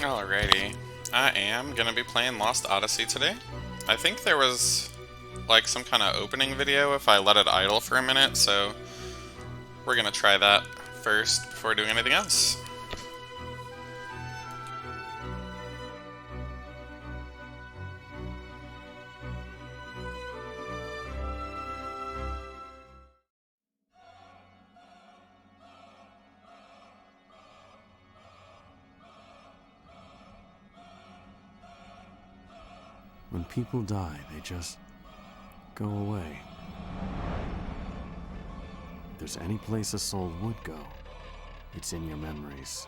Alrighty, I am gonna be playing Lost Odyssey today. I think there was like some kind of opening video if I let it idle for a minute, so we're gonna try that first before doing anything else. When people die, they just go away. If there's any place a soul would go, it's in your memories.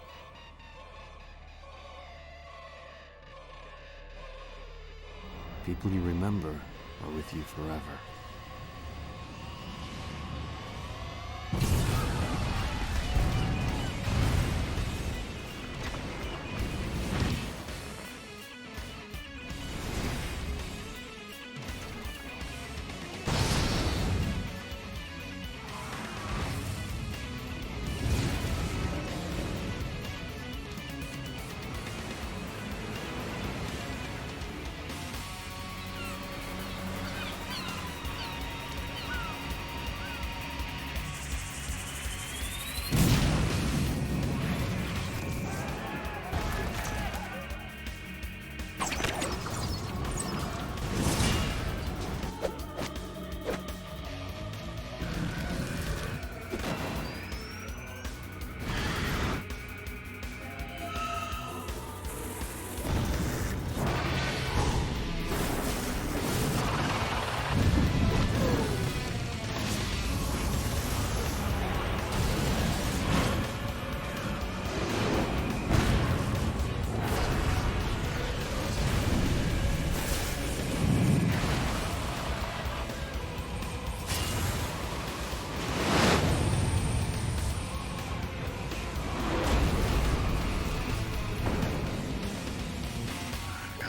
People you remember are with you forever.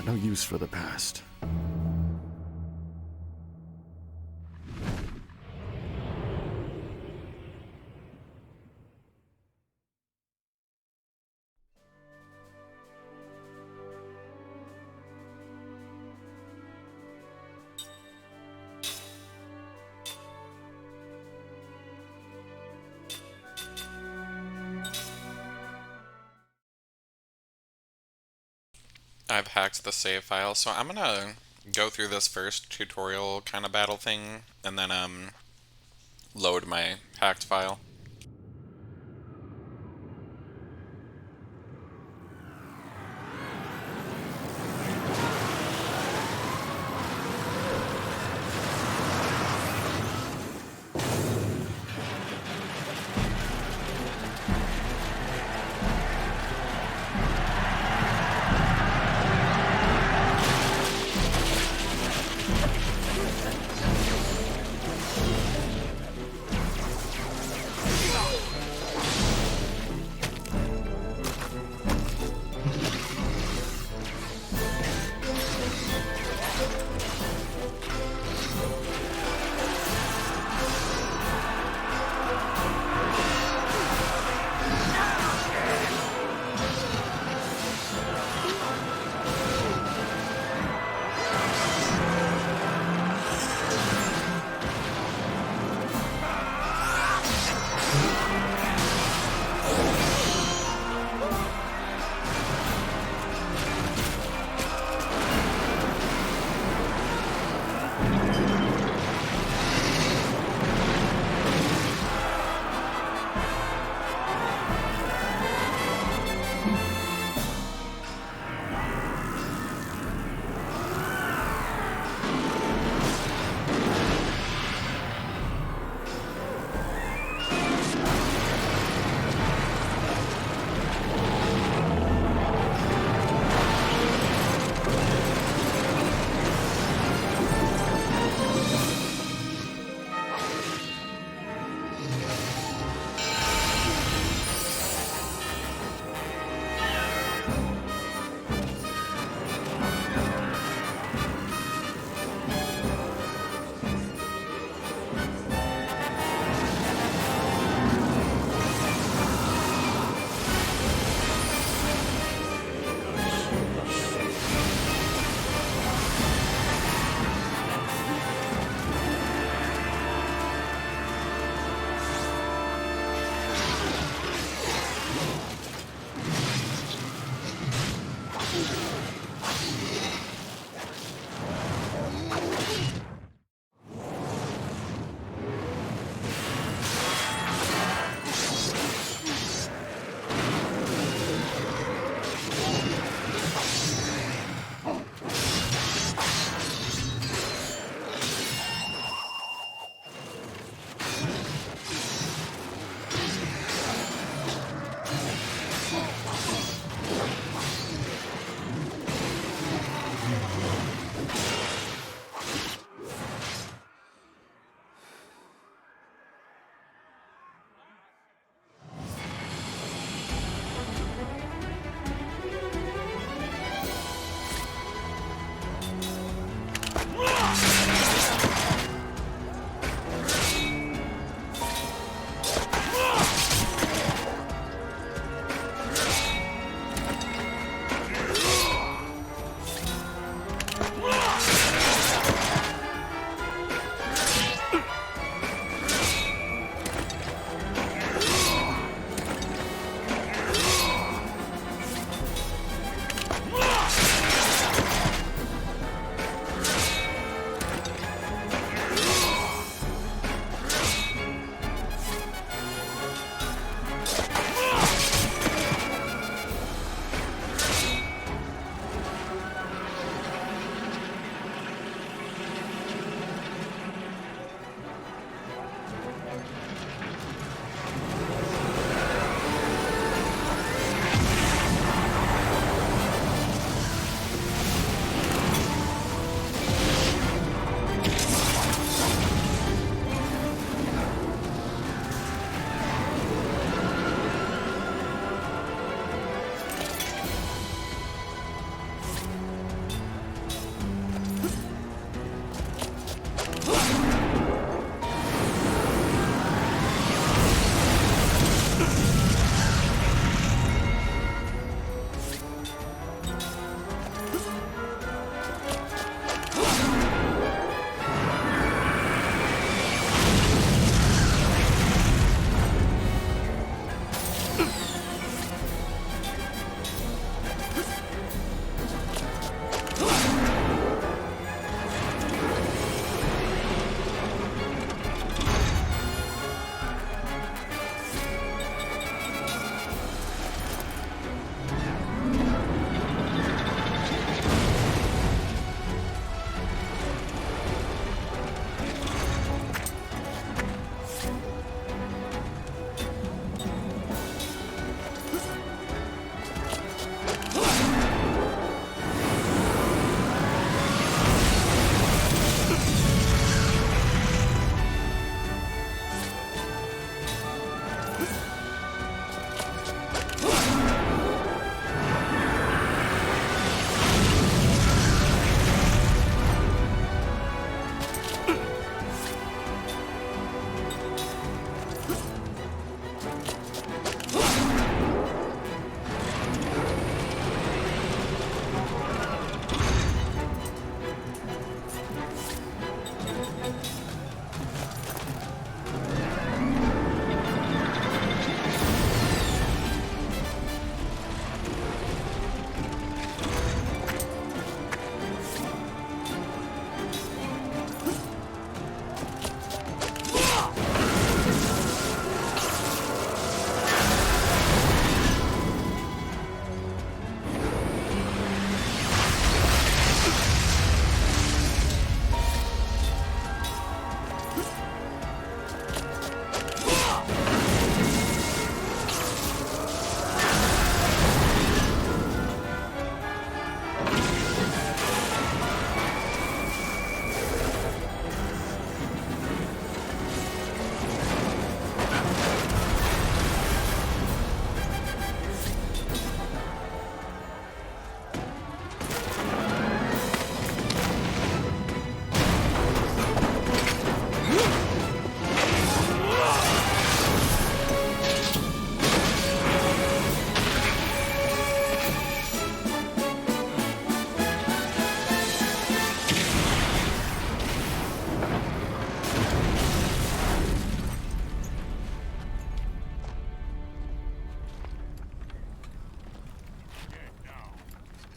No use for the past. I've hacked the save file, so I'm gonna go through this first tutorial kind of battle thing, and then load my hacked file.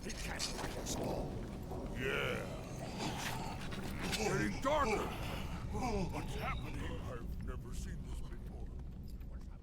He can't fight us all. Yeah. It's getting darker. What's happening? I've never seen this before. What's happening?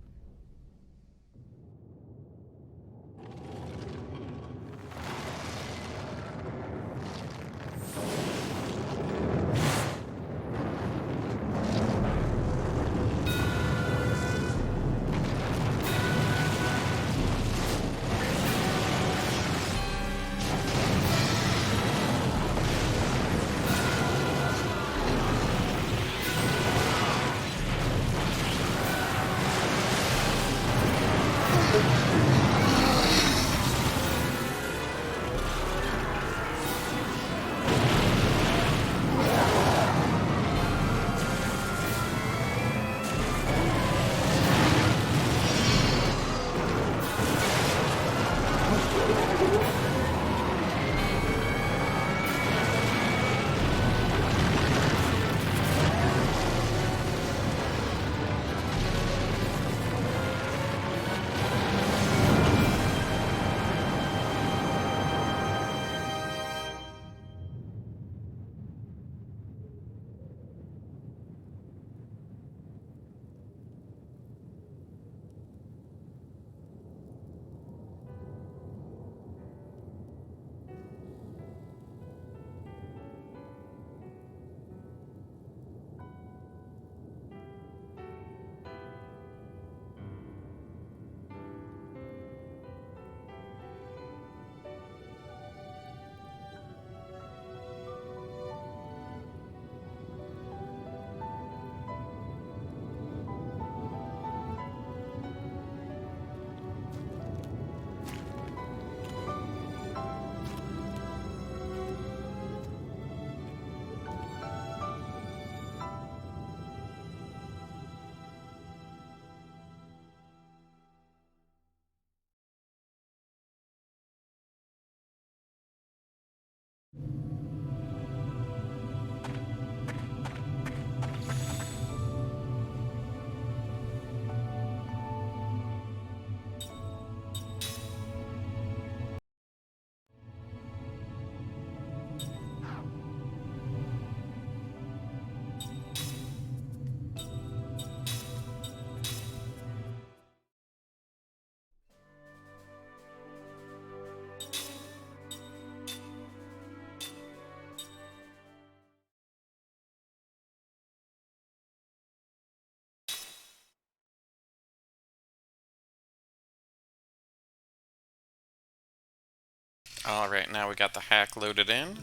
Alright, now we got the hack loaded in.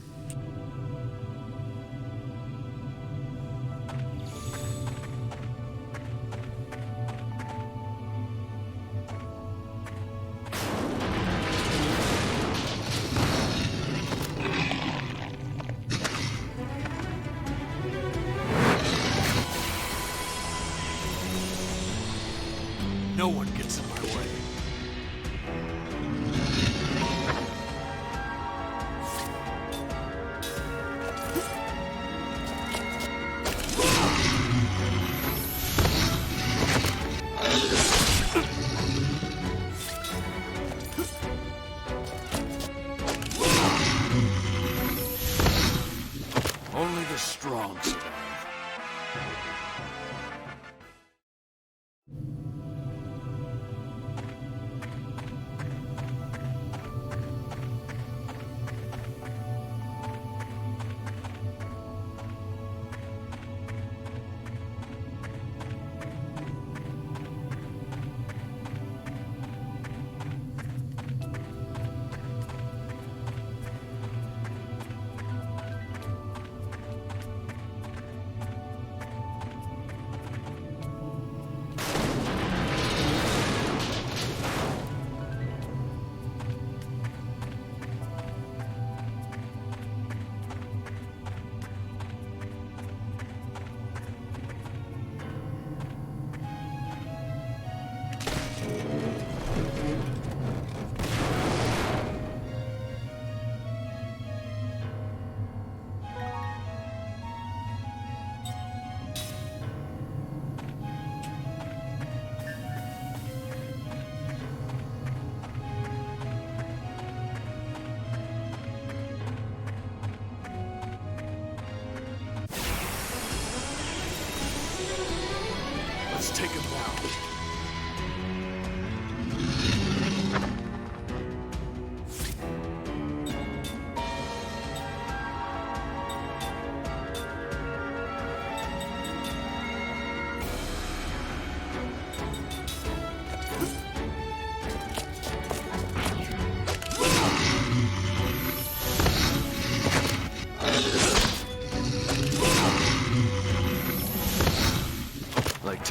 No one gets in my way. Only the strong survive.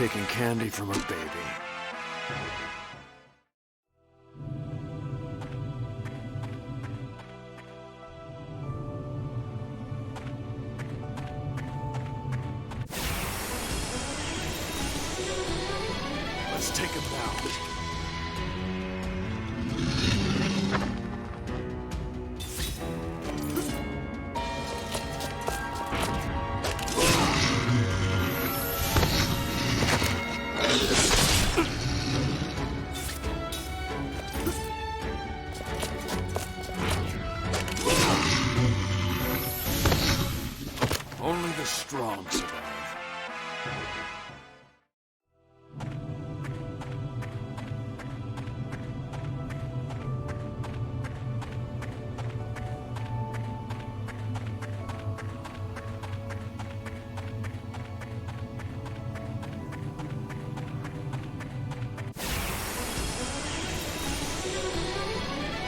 taking candy from a baby. Let's take him down. Only the strong survive.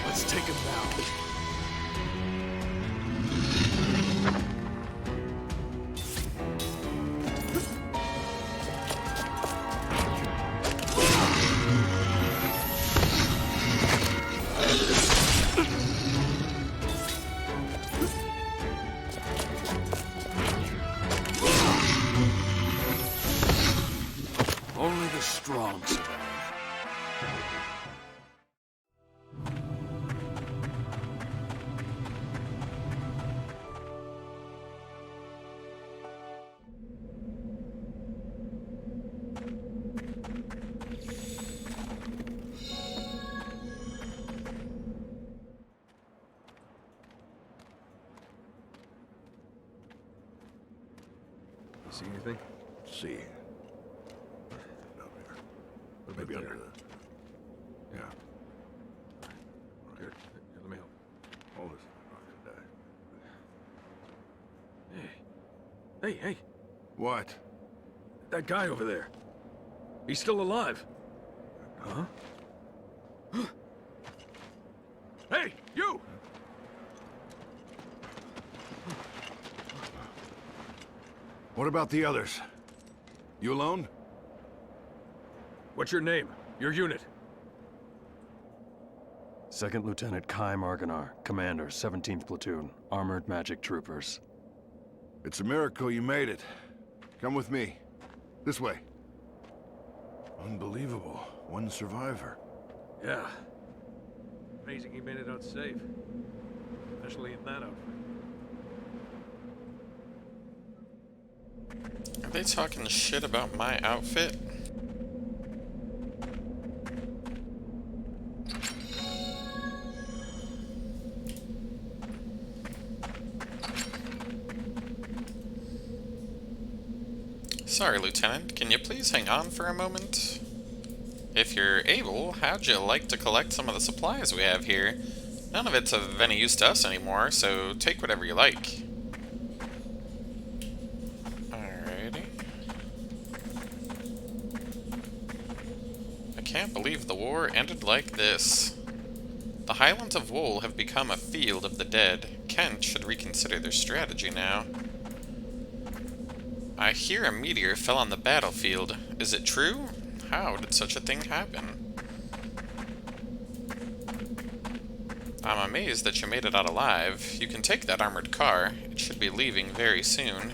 Let's take him down. Only the strong survive. See anything? See. Down here. Maybe under the... Yeah. Here, let me help. All this rock could die. Hey, hey, What? that guy over there. He's still alive. Huh? Hey, you! What about the others? You alone? What's your name? Your unit? Second Lieutenant Kai Marganar, Commander, 17th Platoon, Armored Magic Troopers. It's a miracle you made it. Come with me. This way. Unbelievable. One survivor. Yeah. Amazing he made it out safe. Especially in that outfit. Are they talking shit about my outfit? Sorry, Lieutenant. Can you please hang on for a moment? If you're able, how'd you like to collect some of the supplies we have here? None of it's of any use to us anymore, so take whatever you like. Alrighty. I can't believe the war ended like this. The Highlands of Wool have become a field of the dead. Kent should reconsider their strategy now. I hear a meteor fell on the battlefield. Is it true? How did such a thing happen? I'm amazed that you made it out alive. You can take that armored car. It should be leaving very soon.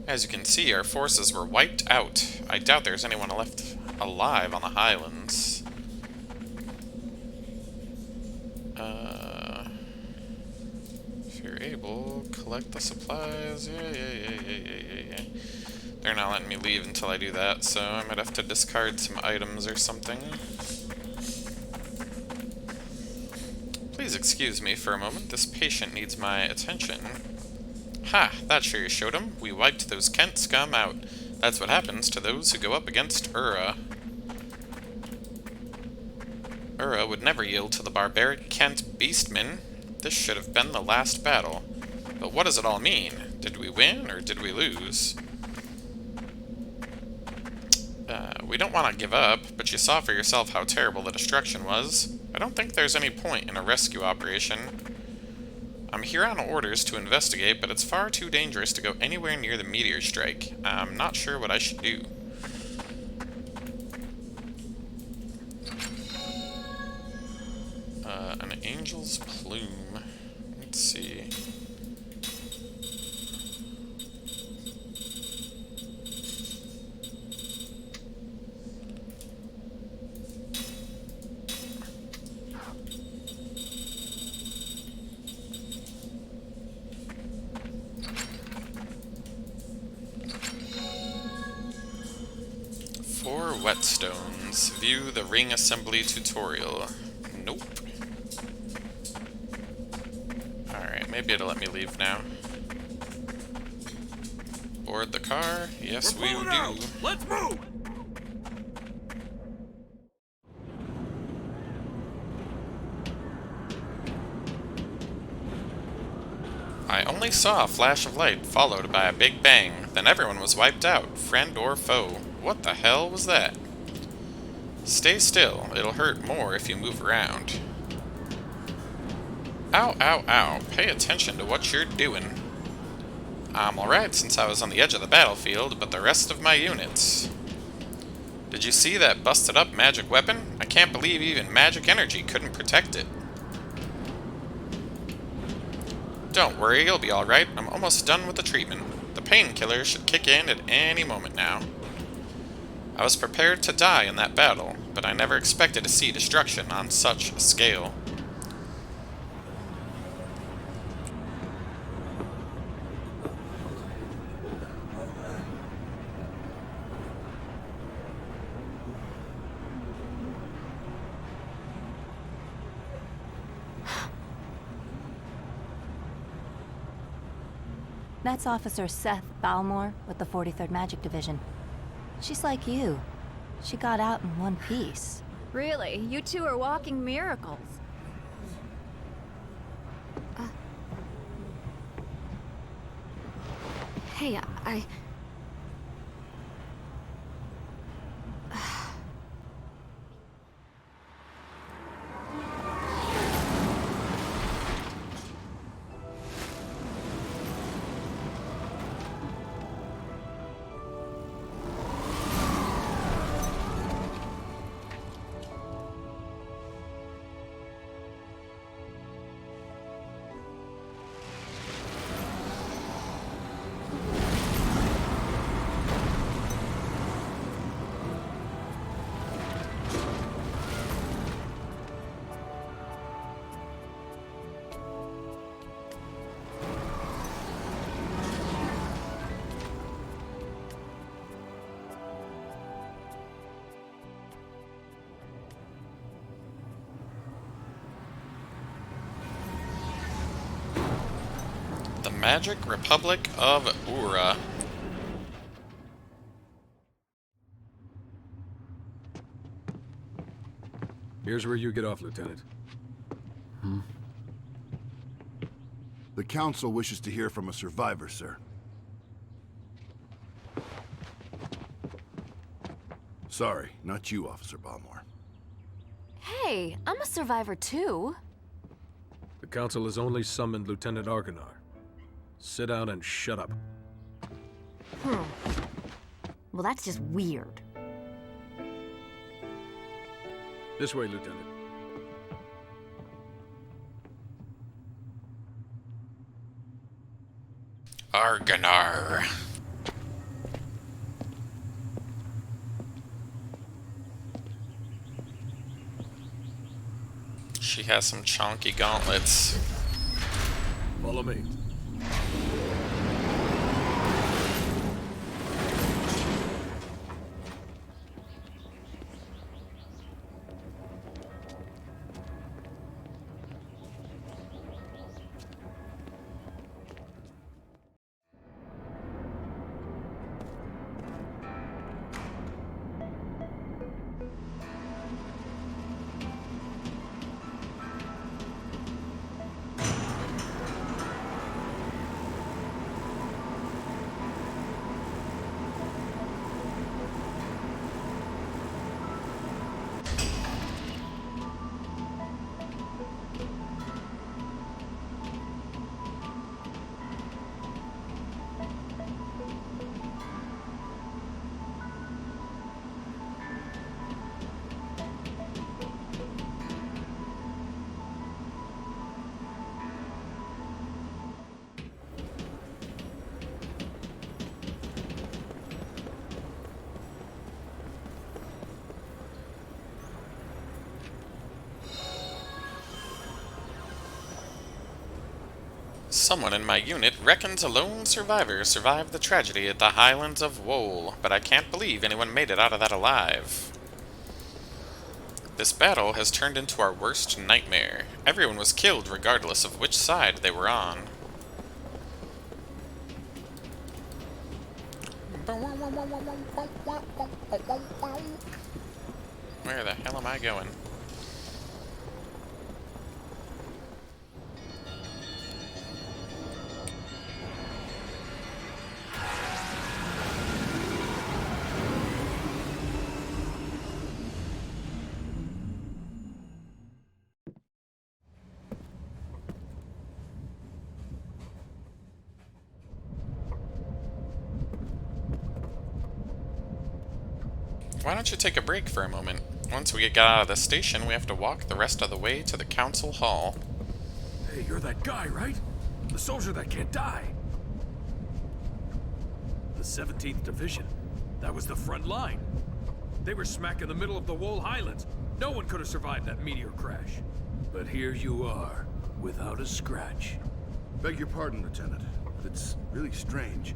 As you can see, our forces were wiped out. I doubt there's anyone left alive on the Highlands. If you're able, collect the supplies. Yeah. They're not letting me leave until I do that, so I might have to discard some items or something. Please excuse me for a moment. This patient needs my attention. Ha! That sure showed him. We wiped those Kent scum out. That's what happens to those who go up against Ura. Ura would never yield to the barbaric Kent beastmen. This should have been the last battle. But what does it all mean? Did we win, or did we lose? We don't want to give up, but you saw for yourself how terrible the destruction was. I don't think there's any point in a rescue operation. I'm here on orders to investigate, but it's far too dangerous to go anywhere near the meteor strike. I'm not sure what I should do. An angel's plume. Let's see. Four whetstones. View the ring assembly tutorial. Nope. Alright, maybe it'll let me leave now. Board the car. Yes, we We're do. pulling out. Let's move! I only saw a flash of light, followed by a big bang. Then everyone was wiped out, friend or foe. What the hell was that? Stay still. It'll hurt more if you move around. Ow, ow, ow. Pay attention to what you're doing. I'm alright since I was on the edge of the battlefield, but the rest of my units... Did you see that busted up magic weapon? I can't believe even magic energy couldn't protect it. Don't worry, you'll be alright. I'm almost done with the treatment. The painkiller should kick in at any moment now. I was prepared to die in that battle, but I never expected to see destruction on such a scale. That's Officer Seth Balmore with the 43rd Magic Division. She's like you. She got out in one piece. Really? You two are walking miracles. Hey, I... The Magic Republic of Ura. Here's where you get off, Lieutenant. The Council wishes to hear from a survivor, sir. Sorry, not you, Officer Balmore. Hey, I'm a survivor too. The Council has only summoned Lieutenant Argonar. Sit down and shut up. Well, that's just weird. This way, Lieutenant. Argonar. She has some chonky gauntlets. Follow me. Someone in my unit reckons a lone survivor survived the tragedy at the Highlands of Wohl, but I can't believe anyone made it out of that alive. This battle has turned into our worst nightmare. Everyone was killed regardless of which side they were on. Where the hell am I going? Why don't you take a break for a moment? Once we get out of the station, we have to walk the rest of the way to the council hall. Hey, you're that guy, right? The soldier that can't die. The 17th Division. That was the front line. They were smack in the middle of the Wohl Highlands. No one could have survived that meteor crash. But here you are, without a scratch. Beg your pardon, Lieutenant, but it's really strange.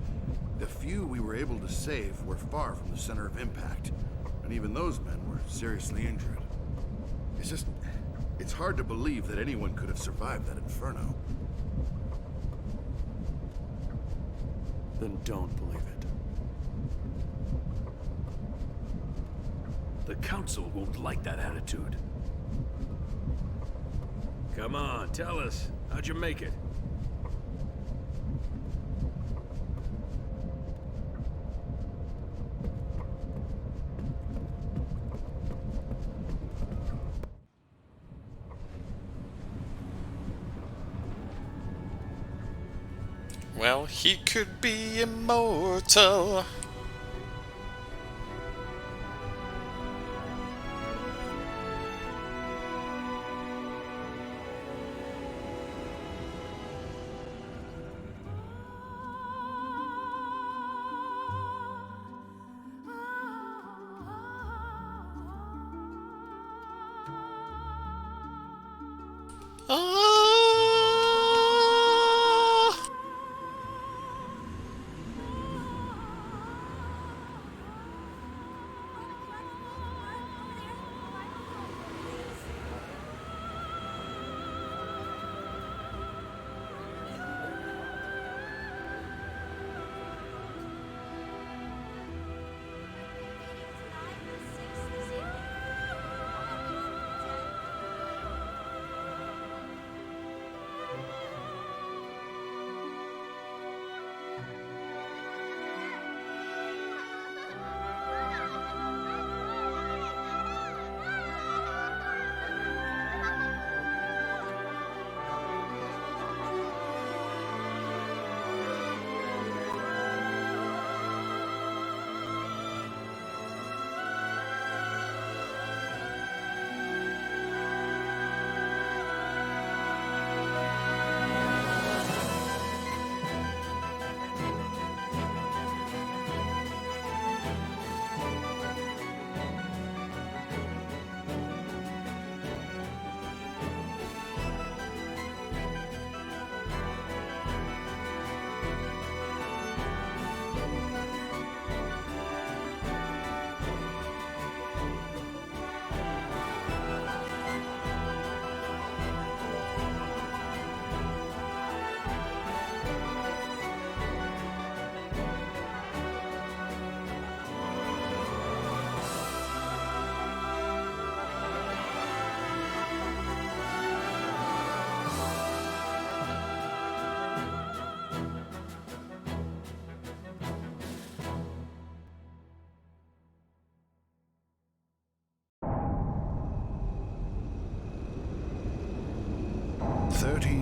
The few we were able to save were far from the center of impact, and even those men were seriously injured. It's hard to believe that anyone could have survived that inferno. Then don't believe it. The Council won't like that attitude. Come on, tell us. How'd you make it? Well, he could be immortal.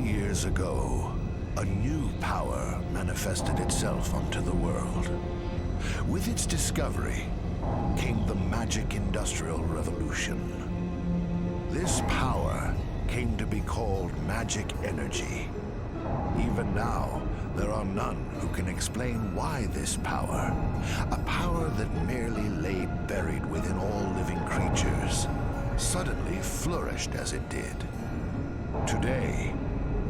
Years ago, a new power manifested itself onto the world. With its discovery came the magic industrial revolution. This power came to be called magic energy. Even now, there are none who can explain why this power, a power that merely lay buried within all living creatures, suddenly flourished as it did. Today,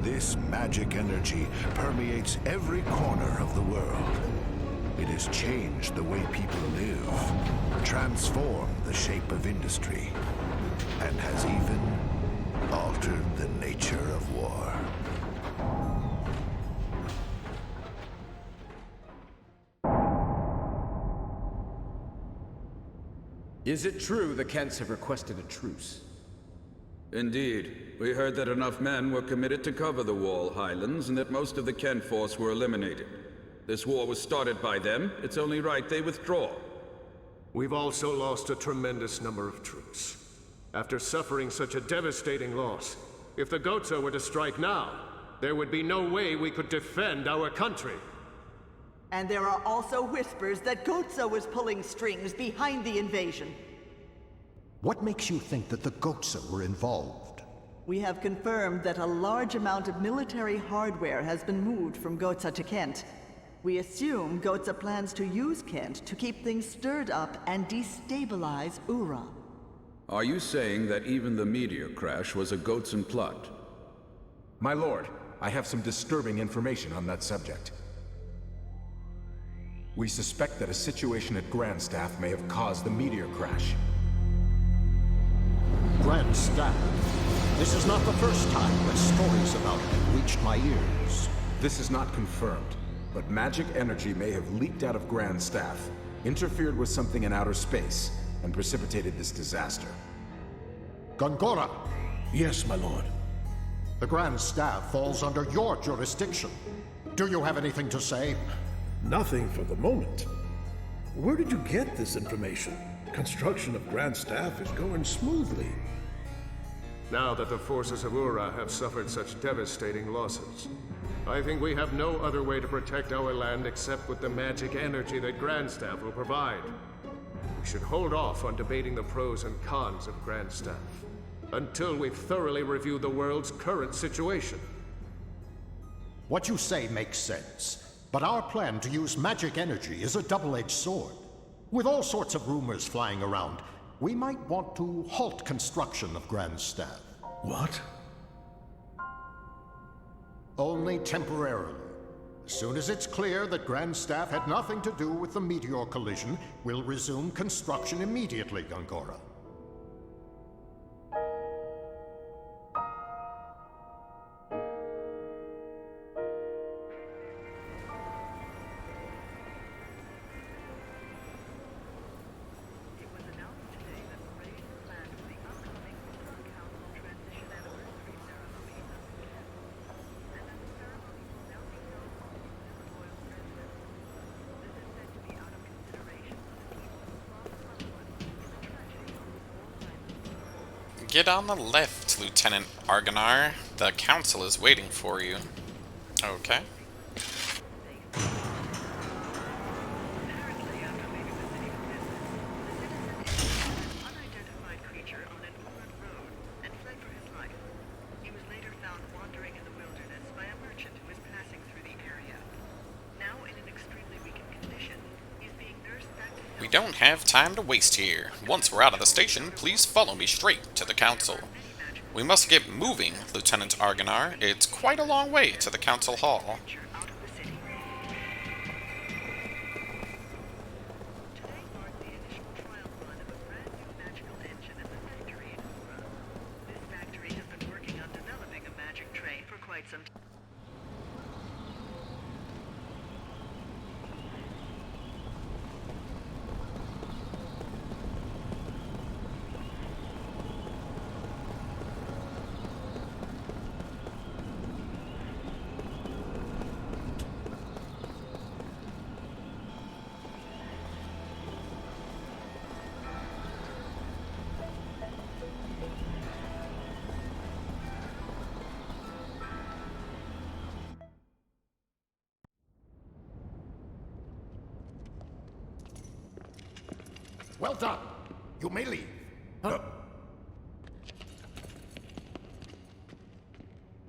This magic energy permeates every corner of the world. It has changed the way people live, transformed the shape of industry, and has even altered the nature of war. Is it true the Kents have requested a truce? Indeed. We heard that enough men were committed to cover the Wall Highlands and that most of the Kent force were eliminated. This war was started by them. It's only right they withdraw. We've also lost a tremendous number of troops. After suffering such a devastating loss, if the Goza were to strike now, there would be no way we could defend our country. And there are also whispers that Goza was pulling strings behind the invasion. What makes you think that the Goza were involved? We have confirmed that a large amount of military hardware has been moved from Goza to Kent. We assume Goza plans to use Kent to keep things stirred up and destabilize Ura. Are you saying that even the meteor crash was a Gotsan plot? My lord, I have some disturbing information on that subject. We suspect that a situation at Grandstaff may have caused the meteor crash. Grandstaff? This is not the first time that stories about it have reached my ears. This is not confirmed, but magic energy may have leaked out of Grandstaff, interfered with something in outer space, and precipitated this disaster. Gongora! Yes, my lord. The Grand Staff falls under your jurisdiction. Do you have anything to say? Nothing for the moment. Where did you get this information? Construction of Grand Staff is going smoothly. Now that the forces of Ura have suffered such devastating losses, I think we have no other way to protect our land except with the magic energy that Grandstaff will provide. We should hold off on debating the pros and cons of Grandstaff until we've thoroughly reviewed the world's current situation. What you say makes sense. But our plan to use magic energy is a double-edged sword. With all sorts of rumors flying around, we might want to halt construction of Grand Staff. What? Only temporarily. As soon as it's clear that Grand Staff had nothing to do with the meteor collision, we'll resume construction immediately, Gongora. Get on the left, Lieutenant Argonar. The Council is waiting for you. Okay. We don't have time to waste here. Once we're out of the station, please follow me straight to the Council. We must get moving, Lieutenant Argonar. It's quite a long way to the Council Hall. Well done. You may leave.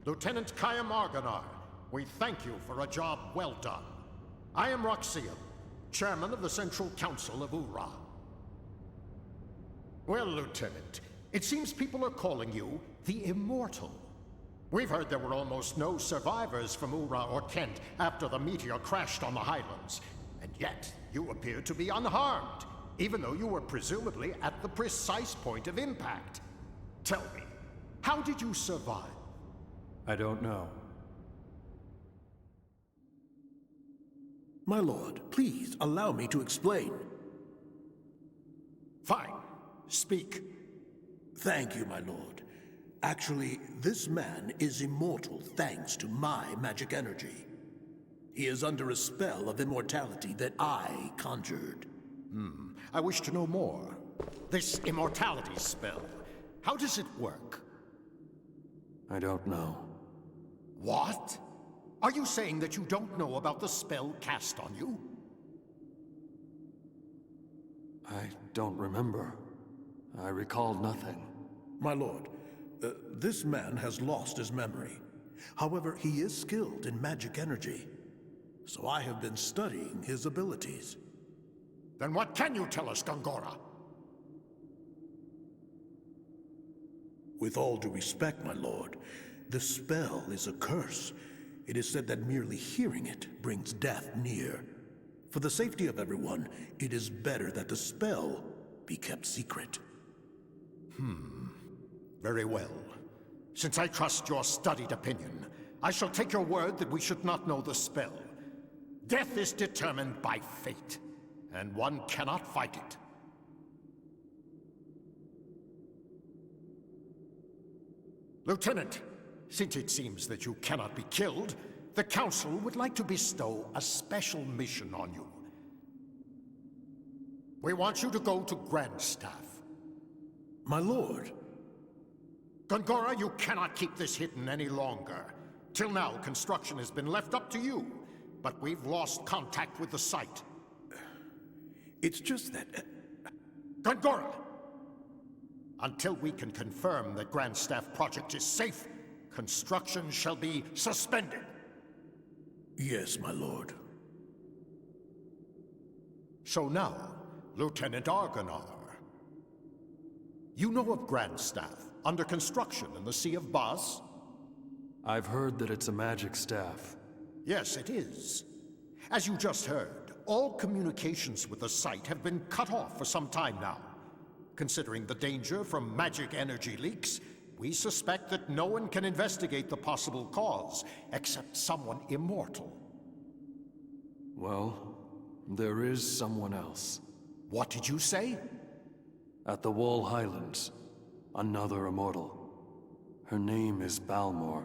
Lieutenant Kayam Argonar, we thank you for a job well done. I am Roxian, chairman of the Central Council of Ura. Well, Lieutenant, it seems people are calling you the Immortal. We've heard there were almost no survivors from Ura or Kent after the meteor crashed on the Highlands. And yet, you appear to be unharmed, even though you were presumably at the precise point of impact. Tell me, how did you survive? I don't know. My lord, please allow me to explain. Fine. Speak. Thank you, my lord. Actually, this man is immortal thanks to my magic energy. He is under a spell of immortality that I conjured. I wish to know more. This immortality spell, how does it work? I don't know. What? Are you saying that you don't know about the spell cast on you? I don't remember. I recall nothing. My lord, this man has lost his memory. However, he is skilled in magic energy. So I have been studying his abilities. Then what can you tell us, Gongora? With all due respect, my lord, the spell is a curse. It is said that merely hearing it brings death near. For the safety of everyone, it is better that the spell be kept secret. Very well. Since I trust your studied opinion, I shall take your word that we should not know the spell. Death is determined by fate, and one cannot fight it. Lieutenant, since it seems that you cannot be killed, the Council would like to bestow a special mission on you. We want you to go to Grandstaff. My lord. Gongora, you cannot keep this hidden any longer. Till now, construction has been left up to you, but we've lost contact with the site. It's just that... Gongora! Until we can confirm the Grandstaff project is safe, construction shall be suspended. Yes, my lord. So now, Lieutenant Argonar. You know of Grandstaff, under construction in the Sea of Bas? I've heard that it's a magic staff. Yes, it is. As you just heard, all communications with the site have been cut off for some time now. Considering the danger from magic energy leaks, we suspect that no one can investigate the possible cause, except someone immortal. Well, there is someone else. What did you say? At the Wall Highlands, another immortal. Her name is Balmor.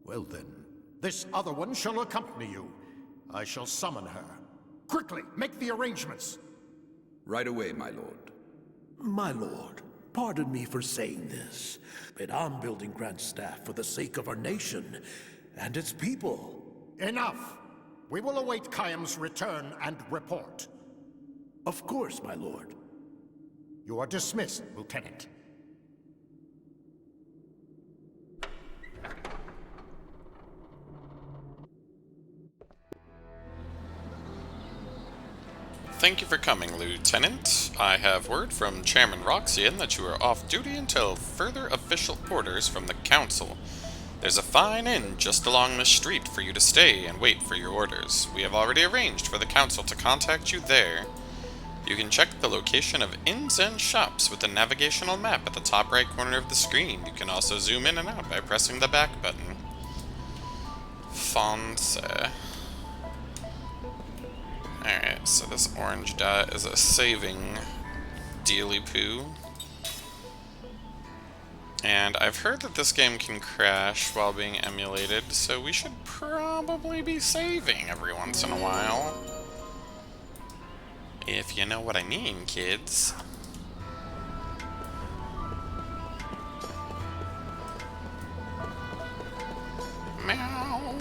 Well then, this other one shall accompany you. I shall summon her. Quickly, make the arrangements. Right away, my lord. My lord, pardon me for saying this, but I'm building Grandstaff for the sake of our nation and its people. Enough! We will await Khaim's return and report. Of course, my lord. You are dismissed, Lieutenant. Thank you for coming, Lieutenant. I have word from Chairman Roxian that you are off duty until further official orders from the Council. There's a fine inn just along the street for you to stay and wait for your orders. We have already arranged for the Council to contact you there. You can check the location of inns and shops with the navigational map at the top right corner of the screen. You can also zoom in and out by pressing the back button. Fonse. Alright, so this orange dot is a saving dealy poo. And I've heard that this game can crash while being emulated, so we should probably be saving every once in a while. If you know what I mean, kids. Meow.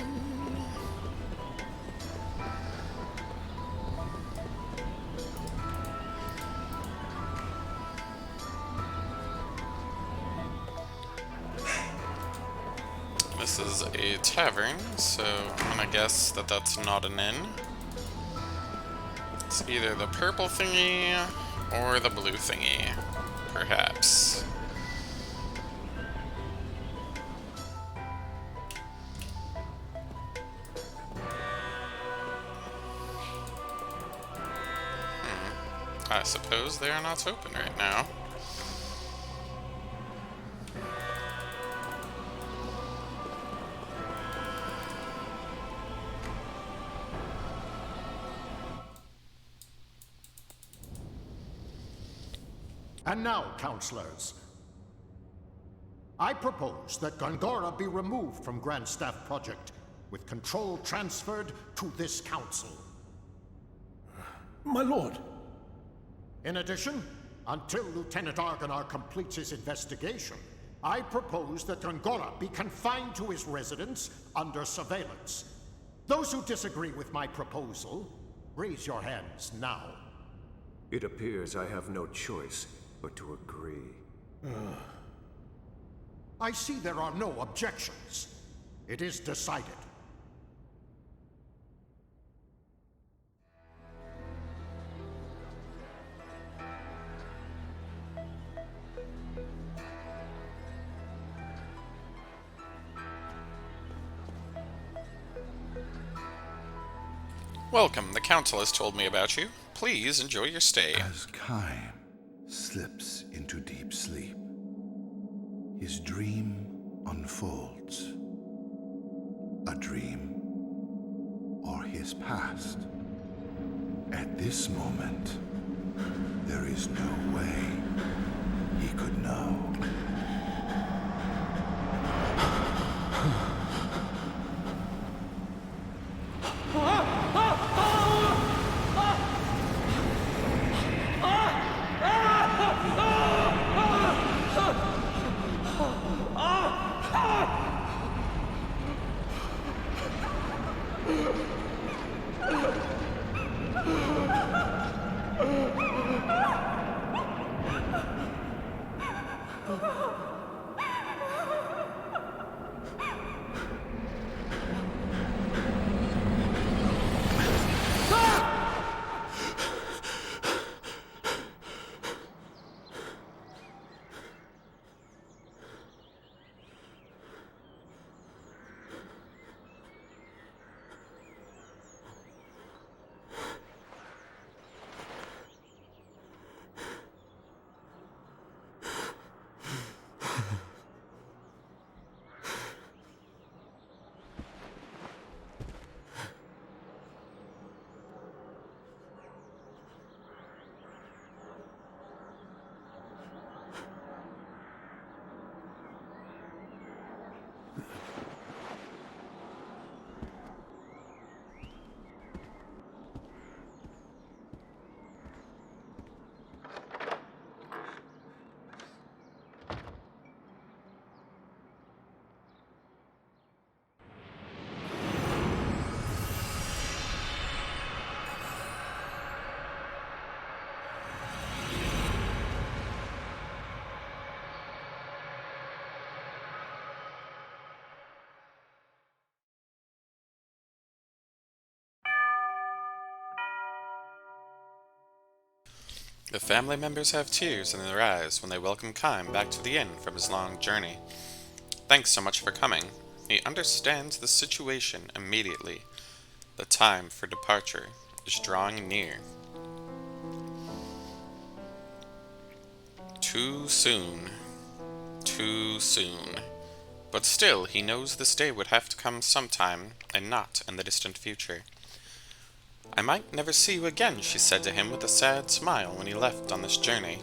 This is a tavern, so I'm gonna guess that that's not an inn. It's either the purple thingy or the blue thingy. perhaps. I suppose they are not open right now. And now, counselors, I propose that Gongora be removed from Grand Staff Project, with control transferred to this council. My lord. In addition, until Lieutenant Argonar completes his investigation, I propose that Gongora be confined to his residence under surveillance. Those who disagree with my proposal, raise your hands now. It appears I have no choice but to agree. I see there are no objections. It is decided. Welcome, the council has told me about you. Please enjoy your stay. As Kaim slips into deep sleep, his dream unfolds. A dream or his past. At this moment, there is no way he could know. The family members have tears in their eyes when they welcome Kaim back to the inn from his long journey. Thanks so much for coming. He understands the situation immediately. The time for departure is drawing near. Too soon. Too soon. But still, he knows this day would have to come sometime, and not in the distant future. I might never see you again, she said to him with a sad smile when he left on this journey.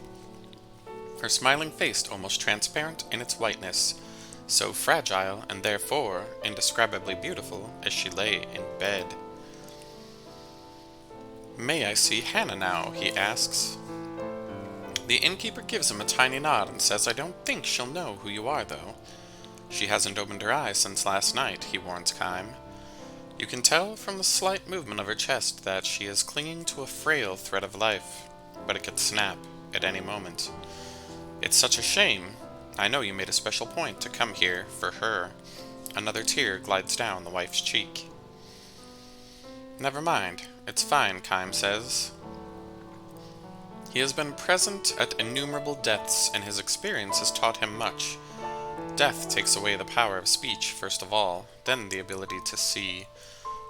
Her smiling face almost transparent in its whiteness, so fragile and therefore indescribably beautiful as she lay in bed. May I see Hannah now? He asks. The innkeeper gives him a tiny nod and says, I don't think she'll know who you are, though. She hasn't opened her eyes since last night, he warns Kaim. You can tell from the slight movement of her chest that she is clinging to a frail thread of life, but it could snap at any moment. It's such a shame. I know you made a special point to come here for her. Another tear glides down the wife's cheek. Never mind. It's fine, Kaim says. He has been present at innumerable deaths, and his experience has taught him much. Death takes away the power of speech, first of all, then the ability to see.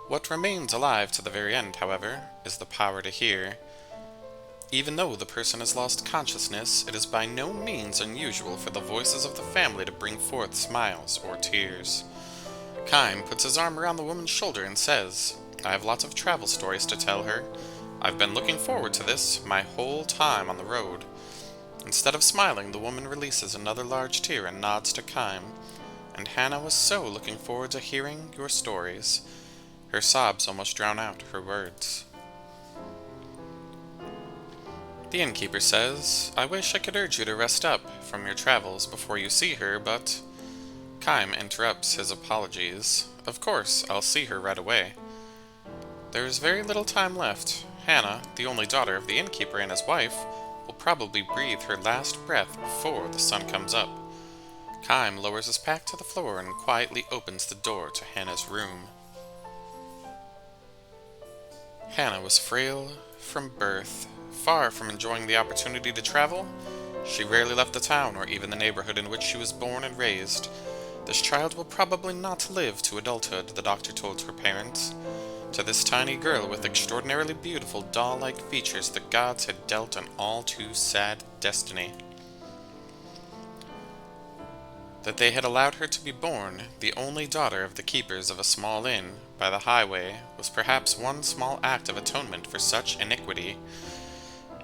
What remains alive to the very end, however, is the power to hear. Even though the person has lost consciousness, it is by no means unusual for the voices of the family to bring forth smiles or tears. Kime puts his arm around the woman's shoulder and says, "I have lots of travel stories to tell her. I've been looking forward to this my whole time on the road." Instead of smiling, the woman releases another large tear and nods to Kime. "And Hannah was so looking forward to hearing your stories." Her sobs almost drown out her words. The innkeeper says, "I wish I could urge you to rest up from your travels before you see her, but..." Kime interrupts his apologies. "Of course, I'll see her right away." There is very little time left. Hannah, the only daughter of the innkeeper and his wife, will probably breathe her last breath before the sun comes up. Kime lowers his pack to the floor and quietly opens the door to Hannah's room. Hannah was frail from birth. Far from enjoying the opportunity to travel, she rarely left the town or even the neighborhood in which she was born and raised. This child will probably not live to adulthood, the doctor told her parents. To this tiny girl with extraordinarily beautiful doll-like features, the gods had dealt an all too sad destiny. That they had allowed her to be born, the only daughter of the keepers of a small inn by the highway, was perhaps one small act of atonement for such iniquity.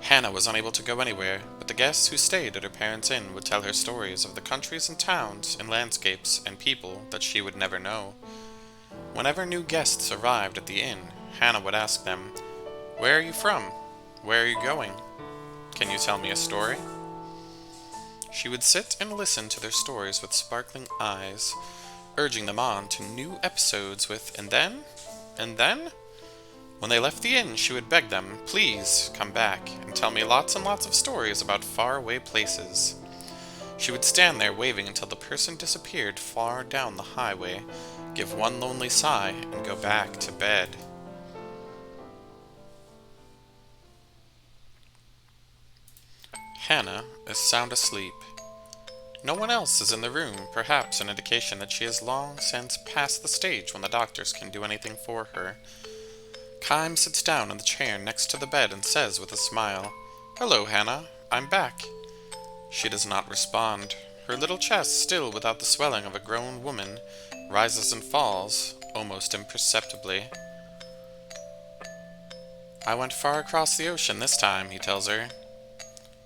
Hannah was unable to go anywhere, but the guests who stayed at her parents' inn would tell her stories of the countries and towns and landscapes and people that she would never know. Whenever new guests arrived at the inn, Hannah would ask them, "Where are you from? Where are you going? Can you tell me a story?" She would sit and listen to their stories with sparkling eyes, urging them on to new episodes with, "And then? And then?" When they left the inn, she would beg them, "Please come back and tell me lots and lots of stories about faraway places." She would stand there waving until the person disappeared far down the highway, give one lonely sigh, and go back to bed. Hannah is sound asleep. No one else is in the room, perhaps an indication that she has long since passed the stage when the doctors can do anything for her. Kime sits down in the chair next to the bed and says with a smile, "Hello, Hannah, I'm back." She does not respond. Her little chest, still without the swelling of a grown woman, rises and falls, almost imperceptibly. "I went far across the ocean this time," he tells her.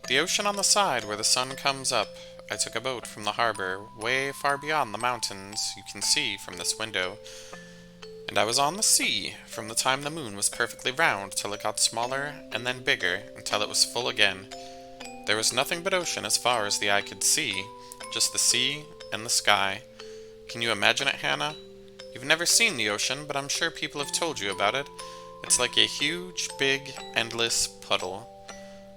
"The ocean on the side where the sun comes up. I took a boat from the harbor, way far beyond the mountains you can see from this window. And I was on the sea from the time the moon was perfectly round till it got smaller and then bigger until it was full again. There was nothing but ocean as far as the eye could see, just the sea and the sky. Can you imagine it, Hannah? You've never seen the ocean, but I'm sure people have told you about it. It's like a huge, big, endless puddle."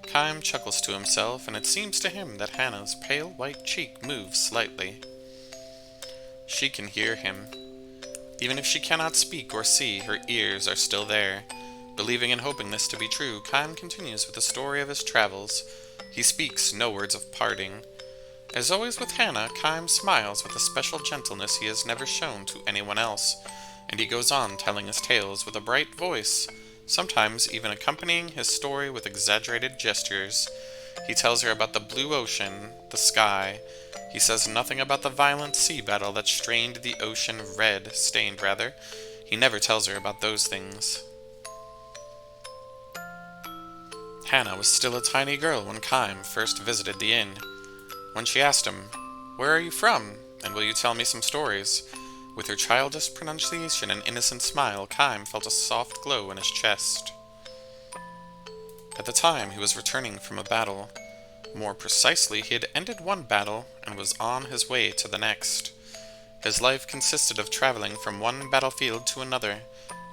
Kime chuckles to himself, and it seems to him that Hannah's pale white cheek moves slightly. She can hear him. Even if she cannot speak or see, her ears are still there. Believing and hoping this to be true, Kime continues with the story of his travels. He speaks no words of parting. As always with Hannah, Kime smiles with a special gentleness he has never shown to anyone else, and he goes on telling his tales with a bright voice, sometimes even accompanying his story with exaggerated gestures. He tells her about the blue ocean, the sky. He says nothing about the violent sea battle that stained the ocean red. He never tells her about those things. Hannah was still a tiny girl when Kime first visited the inn. When she asked him, "Where are you from, and will you tell me some stories?" With her childish pronunciation and innocent smile, Kime felt a soft glow in his chest. At the time, he was returning from a battle. More precisely, he had ended one battle and was on his way to the next. His life consisted of traveling from one battlefield to another,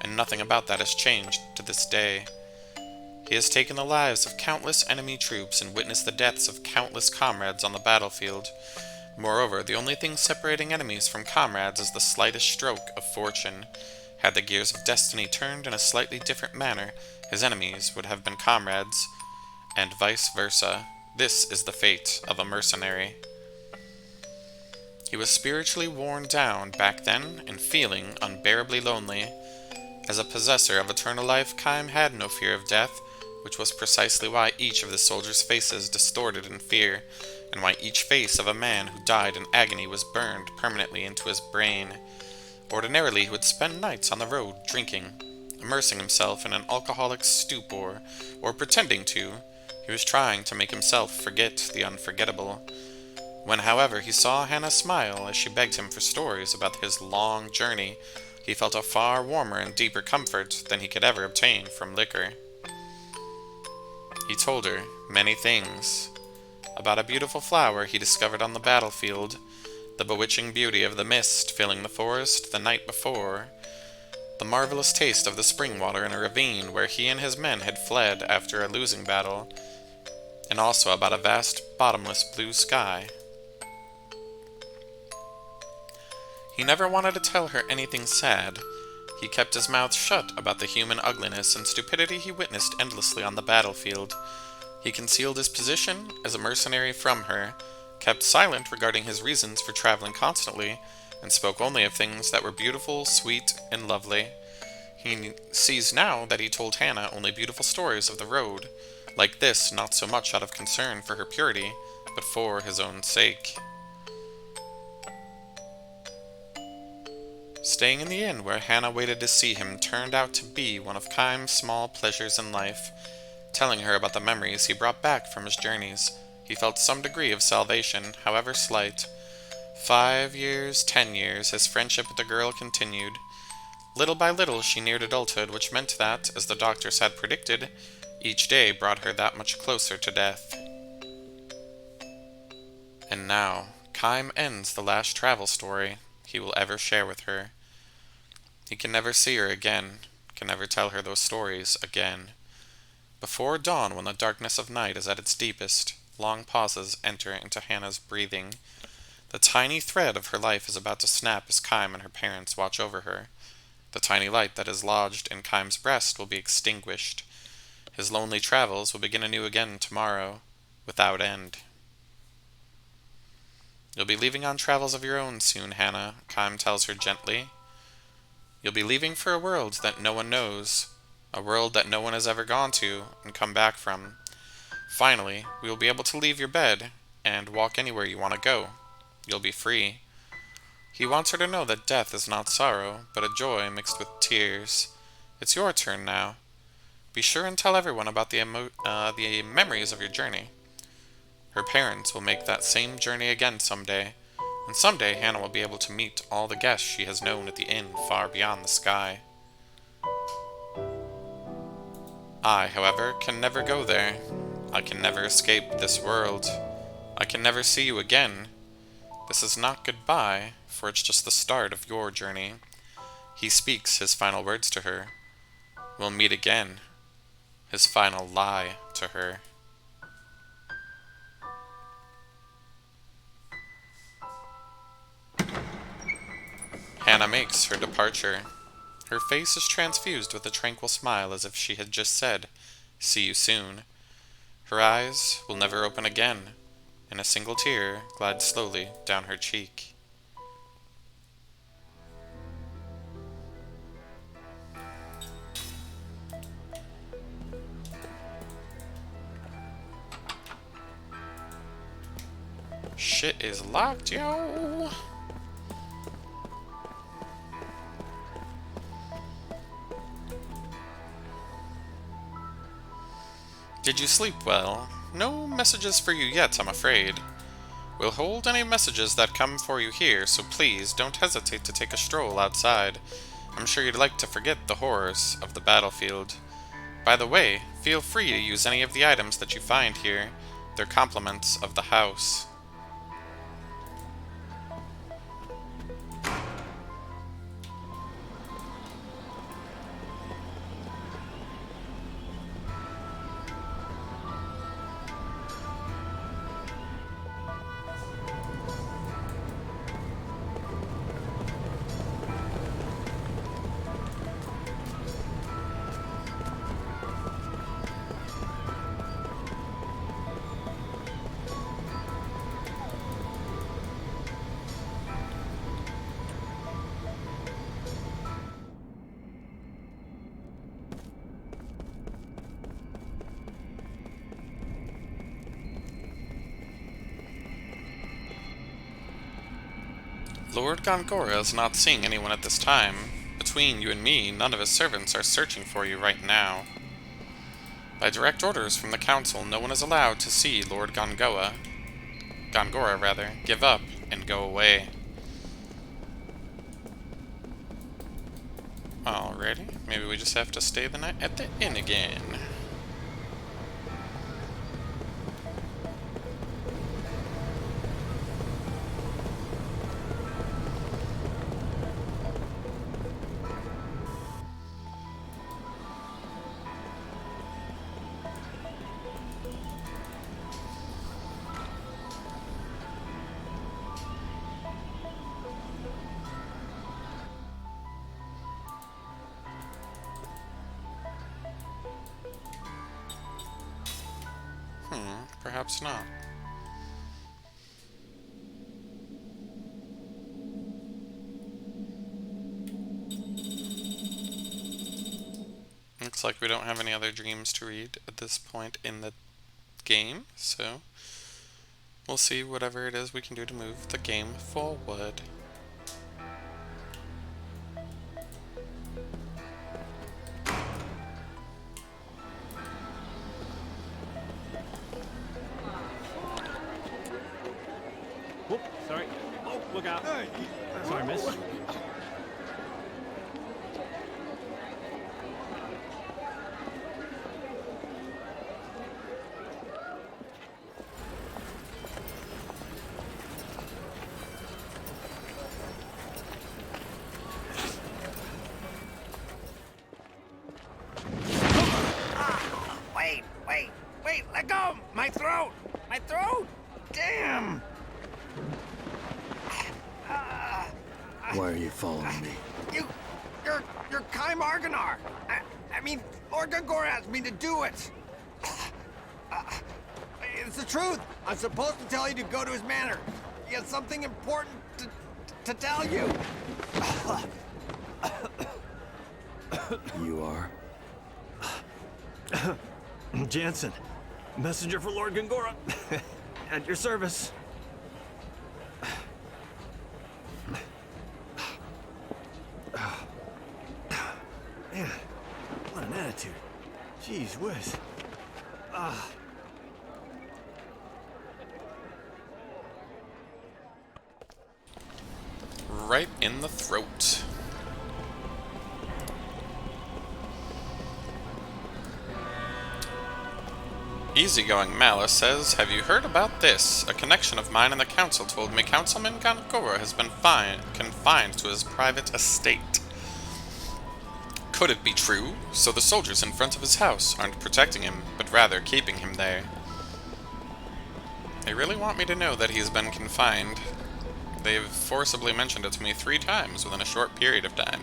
and nothing about that has changed to this day. He has taken the lives of countless enemy troops and witnessed the deaths of countless comrades on the battlefield. Moreover, the only thing separating enemies from comrades is the slightest stroke of fortune. Had the gears of destiny turned in a slightly different manner, his enemies would have been comrades, and vice versa. This is the fate of a mercenary. He was spiritually worn down back then and feeling unbearably lonely. As a possessor of eternal life, Kaim had no fear of death, which was precisely why each of the soldiers' faces distorted in fear, and why each face of a man who died in agony was burned permanently into his brain. Ordinarily, he would spend nights on the road drinking, immersing himself in an alcoholic stupor, or pretending to. He was trying to make himself forget the unforgettable. When, however, he saw Hannah smile as she begged him for stories about his long journey, he felt a far warmer and deeper comfort than he could ever obtain from liquor. He told her many things. About a beautiful flower he discovered on the battlefield, the bewitching beauty of the mist filling the forest the night before, the marvelous taste of the spring water in a ravine where he and his men had fled after a losing battle, and also about a vast, bottomless blue sky. He never wanted to tell her anything sad. He kept his mouth shut about the human ugliness and stupidity he witnessed endlessly on the battlefield. He concealed his position as a mercenary from her, kept silent regarding his reasons for traveling constantly, and spoke only of things that were beautiful, sweet, and lovely. He sees now that he told Hannah only beautiful stories of the road, like this not so much out of concern for her purity, but for his own sake. Staying in the inn where Hannah waited to see him turned out to be one of Kaim's small pleasures in life. Telling her about the memories he brought back from his journeys, he felt some degree of salvation, however slight. 5 years, 10 years, his friendship with the girl continued. Little by little she neared adulthood, which meant that, as the doctors had predicted, each day brought her that much closer to death. And now, Kaim ends the last travel story he will ever share with her. He can never see her again, can never tell her those stories again. Before dawn, when the darkness of night is at its deepest, long pauses enter into Hannah's breathing. The tiny thread of her life is about to snap as Kaim and her parents watch over her. The tiny light that is lodged in Kaim's breast will be extinguished. His lonely travels will begin anew again tomorrow, without end. You'll be leaving on travels of your own soon, Hannah, Kaim tells her gently. You'll be leaving for a world that no one knows, a world that no one has ever gone to and come back from. Finally, we will be able to leave your bed and walk anywhere you want to go. You'll be free. He wants her to know that death is not sorrow, but a joy mixed with tears. It's your turn now. Be sure and tell everyone about the memories of your journey. Her parents will make that same journey again someday, and someday Hannah will be able to meet all the guests she has known at the inn far beyond the sky. I, however, can never go there. I can never escape this world. I can never see you again. This is not goodbye, for it's just the start of your journey. He speaks his final words to her. We'll meet again. His final lie to her. Hannah makes her departure. Her face is transfused with a tranquil smile as if she had just said, "See you soon." Her eyes will never open again, and a single tear glides slowly down her cheek. Shit is locked, yo! Did you sleep well? No messages for you yet, I'm afraid. We'll hold any messages that come for you here, so please don't hesitate to take a stroll outside. I'm sure you'd like to forget the horrors of the battlefield. By the way, feel free to use any of the items that you find here. They're compliments of the house. Lord Gongora is not seeing anyone at this time. Between you and me, none of his servants are searching for you right now. By direct orders from the Council, no one is allowed to see Lord Gongora, give up and go away. Alrighty, maybe we just have to stay the night at the inn again. Perhaps not. Looks like we don't have any other dreams to read at this point in the game, so we'll see whatever it is we can do to move the game forward. Whoop, sorry. Oh, look out. Hey. Sorry, miss. Wait, let go! My throat! Damn! Why are you following me? You're Kai Marganar! I mean, Lord Gongora asked me to do it! It's the truth! I'm supposed to tell you to go to his manor. He has something important to tell you. You are? Jansen, messenger for Lord Gongora. At your service. Man, what an attitude. Jeez whiz. Right in the throat. Easygoing Malice says, "Have you heard about this? A connection of mine in the council told me Councilman Gongora has been confined to his private estate. Could it be true? So the soldiers in front of his house aren't protecting him, but rather keeping him there. They really want me to know that he's been confined. They've forcibly mentioned it to me 3 times within a short period of time.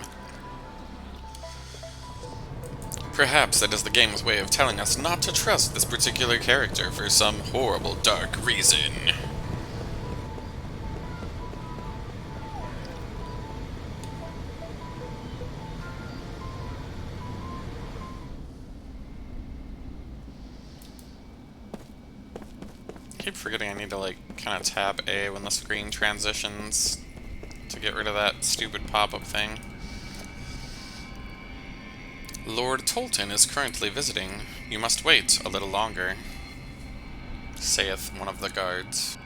Perhaps that is the game's way of telling us not to trust this particular character for some horrible, dark reason." I keep forgetting I need to, like, kind of tap A when the screen transitions to get rid of that stupid pop-up thing. "Lord Tolton is currently visiting. You must wait a little longer," saith one of the guards.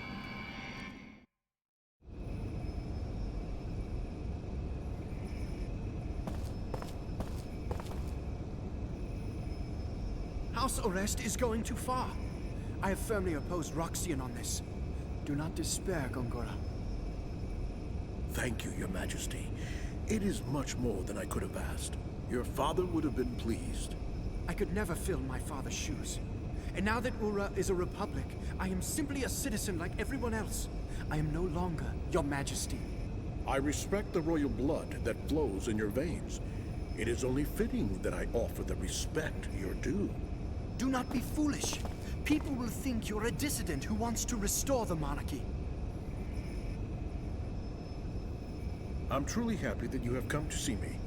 House arrest is going too far. I have firmly opposed Roxian on this. Do not despair, Gongora. Thank you, Your Majesty. It is much more than I could have asked. Your father would have been pleased. I could never fill my father's shoes. And now that Ura is a republic, I am simply a citizen like everyone else. I am no longer Your Majesty. I respect the royal blood that flows in your veins. It is only fitting that I offer the respect you're due. Do not be foolish. People will think you're a dissident who wants to restore the monarchy. I'm truly happy that you have come to see me.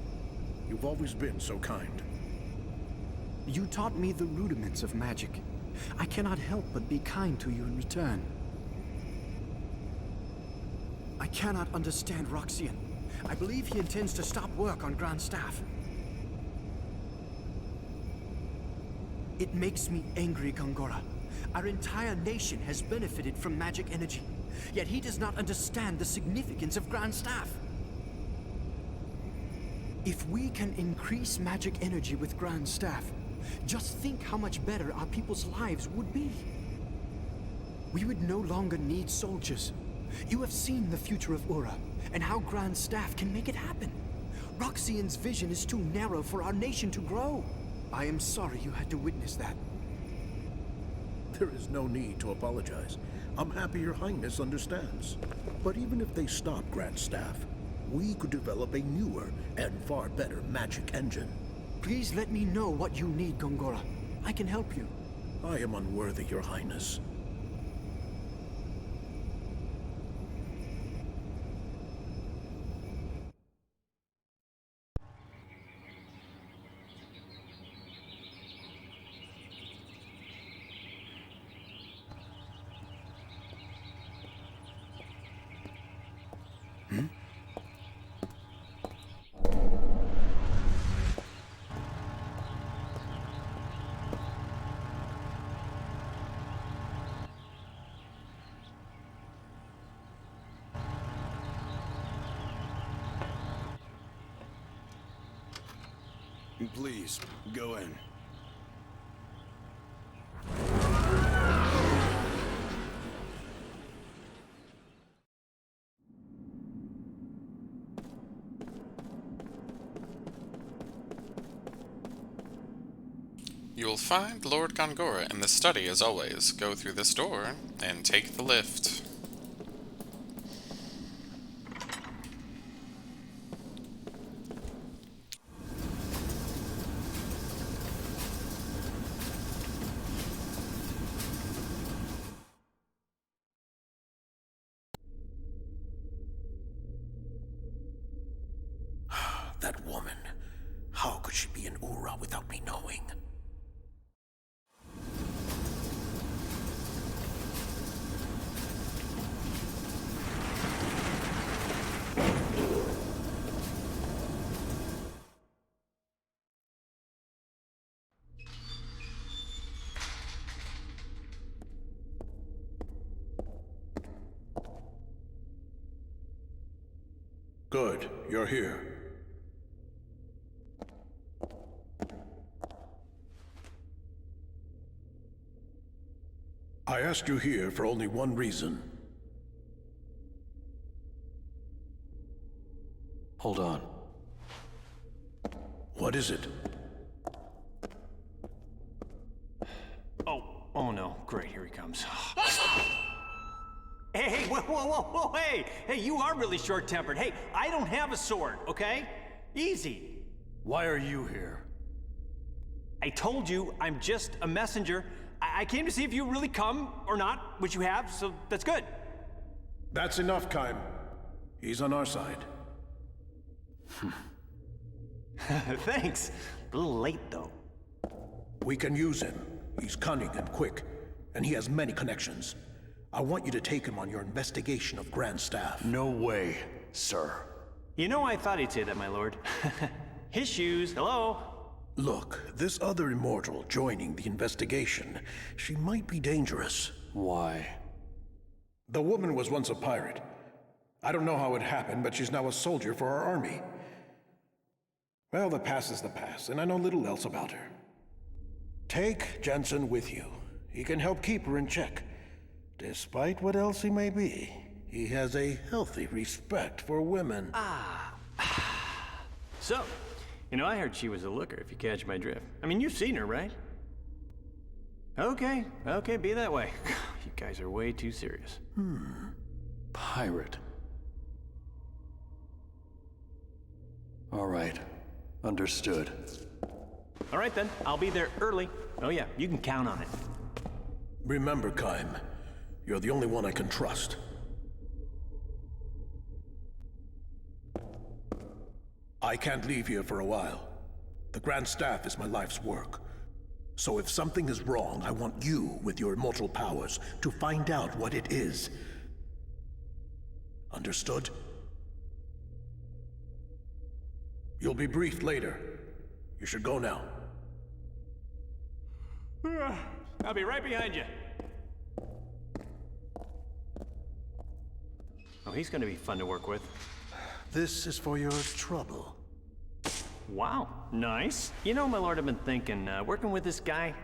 You've always been so kind. You taught me the rudiments of magic. I cannot help but be kind to you in return. I cannot understand Roxian. I believe he intends to stop work on Grand Staff. It makes me angry, Gongora. Our entire nation has benefited from magic energy, yet he does not understand the significance of Grand Staff. If we can increase magic energy with Grand Staff, just think how much better our people's lives would be. We would no longer need soldiers. You have seen the future of Ura, and how Grand Staff can make it happen. Roxian's vision is too narrow for our nation to grow. I am sorry you had to witness that. There is no need to apologize. I'm happy Your Highness understands. But even if they stop Grand Staff, we could develop a newer and far better magic engine. Please let me know what you need, Gongora. I can help you. I am unworthy, Your Highness. Please, go in. You will find Lord Gongora in the study as always. Go through this door and take the lift. That woman. How could she be in Ura without me knowing? Good, you're here. I asked you here for only one reason. Hold on. What is it? Oh no. Great, here he comes. Hey, whoa, hey! Hey, you are really short-tempered. Hey, I don't have a sword, okay? Easy. Why are you here? I told you, I'm just a messenger. I came to see if you really come or not, which you have, so that's good. That's enough, Kaim. He's on our side. Thanks. A little late, though. We can use him. He's cunning and quick, and he has many connections. I want you to take him on your investigation of Grand Staff. No way, sir. You know, I thought he'd say that, my lord. His shoes, hello? Look, this other immortal joining the investigation, she might be dangerous. Why? The woman was once a pirate. I don't know how it happened, but she's now a soldier for our army. Well, the past is the past, and I know little else about her. Take Jensen with you. He can help keep her in check. Despite what else he may be, he has a healthy respect for women. So, you know, I heard she was a looker, if you catch my drift. I mean, you've seen her, right? Okay, be that way. You guys are way too serious. Pirate. All right. Understood. All right, then. I'll be there early. Oh, yeah, you can count on it. Remember, Kaim, you're the only one I can trust. I can't leave here for a while. The Grand Staff is my life's work. So if something is wrong, I want you, with your immortal powers, to find out what it is. Understood? You'll be briefed later. You should go now. I'll be right behind you. Oh, he's gonna be fun to work with. This is for your trouble. Wow, nice. You know, my lord, I've been thinking, working with this guy,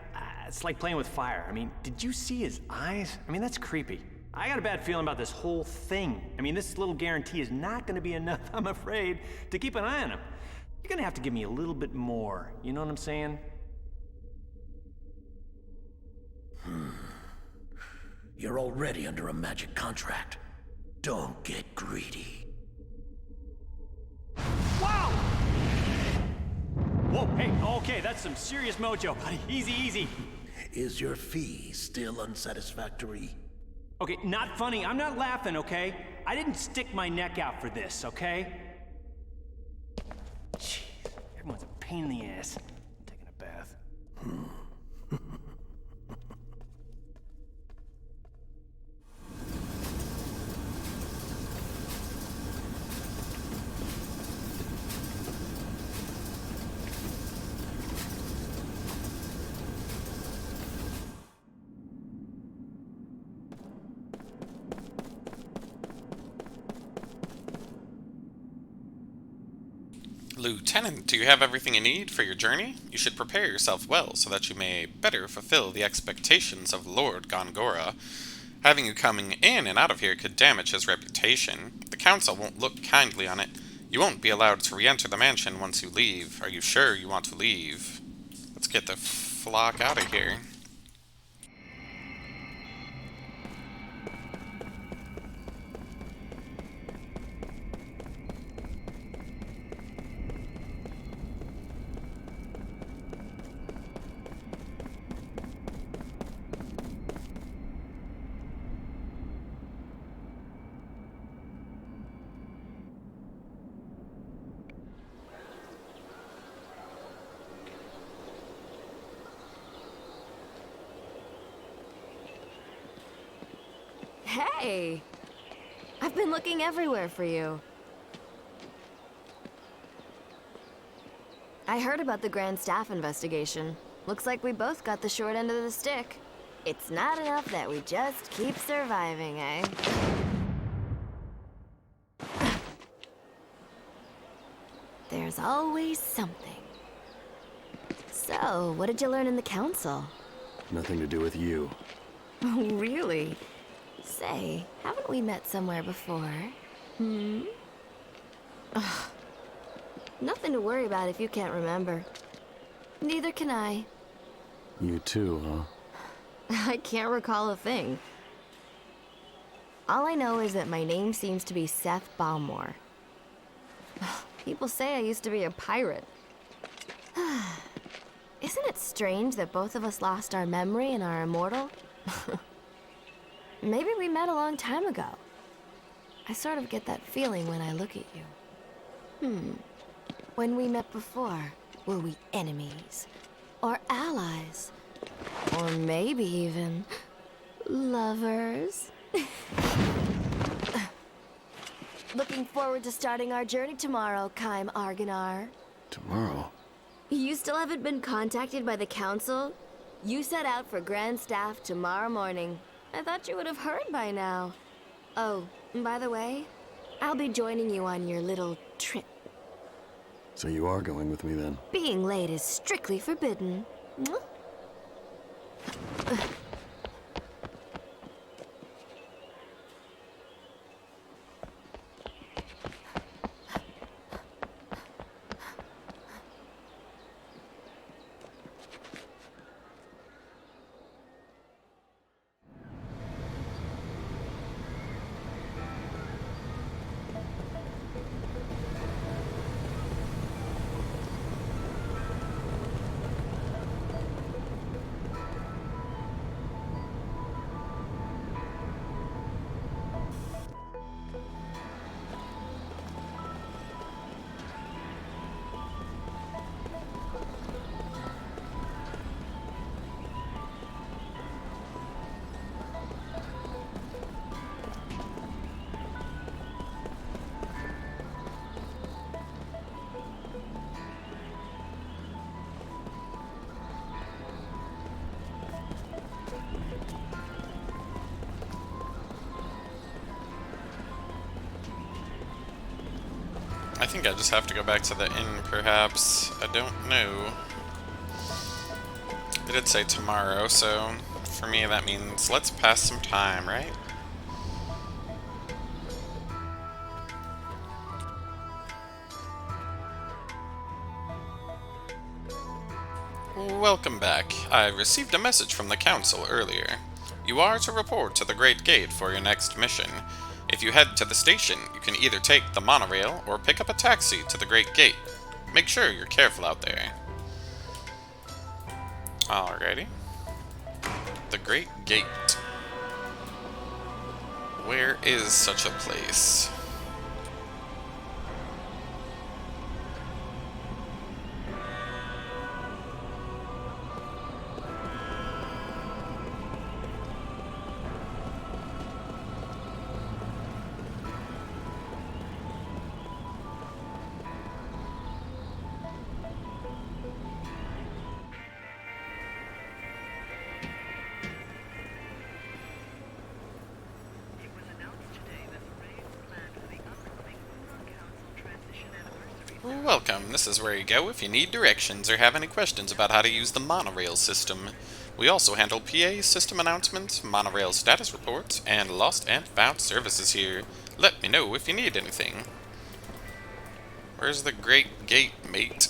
it's like playing with fire. I mean, did you see his eyes? I mean, that's creepy. I got a bad feeling about this whole thing. I mean, this little guarantee is not gonna be enough, I'm afraid, to keep an eye on him. You're gonna have to give me a little bit more, you know what I'm saying? You're already under a magic contract. Don't get greedy. Wow! Whoa, hey, okay, that's some serious mojo, buddy. Easy, easy. Is your fee still unsatisfactory? Okay, not funny. I'm not laughing, okay? I didn't stick my neck out for this, okay? Jeez, everyone's a pain in the ass. I'm taking a bath. Lieutenant, do you have everything you need for your journey? You should prepare yourself well so that you may better fulfill the expectations of Lord Gongora. Having you coming in and out of here could damage his reputation. The council won't look kindly on it. You won't be allowed to re-enter the mansion once you leave. Are you sure you want to leave? Let's get the flock out of here. Hey! I've been looking everywhere for you. I heard about the Grand Staff investigation. Looks like we both got the short end of the stick. It's not enough that we just keep surviving, eh? There's always something. So, what did you learn in the council? Nothing to do with you. Oh, really? Say, haven't we met somewhere before? Ugh. Nothing to worry about if you can't remember. Neither can I. You too, huh? I can't recall a thing. All I know is that my name seems to be Seth Balmore. People say I used to be a pirate. Isn't it strange that both of us lost our memory and are immortal? Maybe we met a long time ago. I sort of get that feeling when I look at you. When we met before, were we enemies? Or allies? Or maybe even lovers? Looking forward to starting our journey tomorrow, Kaim Arganar. Tomorrow? You still haven't been contacted by the council? You set out for Grand Staff tomorrow morning. I thought you would have heard by now. Oh, by the way, I'll be joining you on your little trip. So you are going with me then? Being late is strictly forbidden. I think I just have to go back to the inn, perhaps. I don't know. It did say tomorrow, so for me that means let's pass some time, right? Welcome back. I received a message from the Council earlier. You are to report to the Great Gate for your next mission. If you head to the station, you can either take the monorail or pick up a taxi to the Great Gate. Make sure you're careful out there. Alrighty. The Great Gate. Where is such a place? Welcome, this is where you go if you need directions or have any questions about how to use the monorail system. We also handle PA system announcements, monorail status reports, and lost and found services here. Let me know if you need anything. Where's the Great Gate, mate?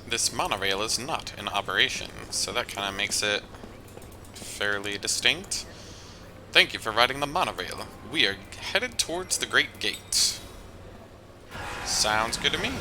This monorail is not in operation, so that kind of makes it fairly distinct. Thank you for riding the monorail. We are headed towards the Great Gate. Sounds good to me.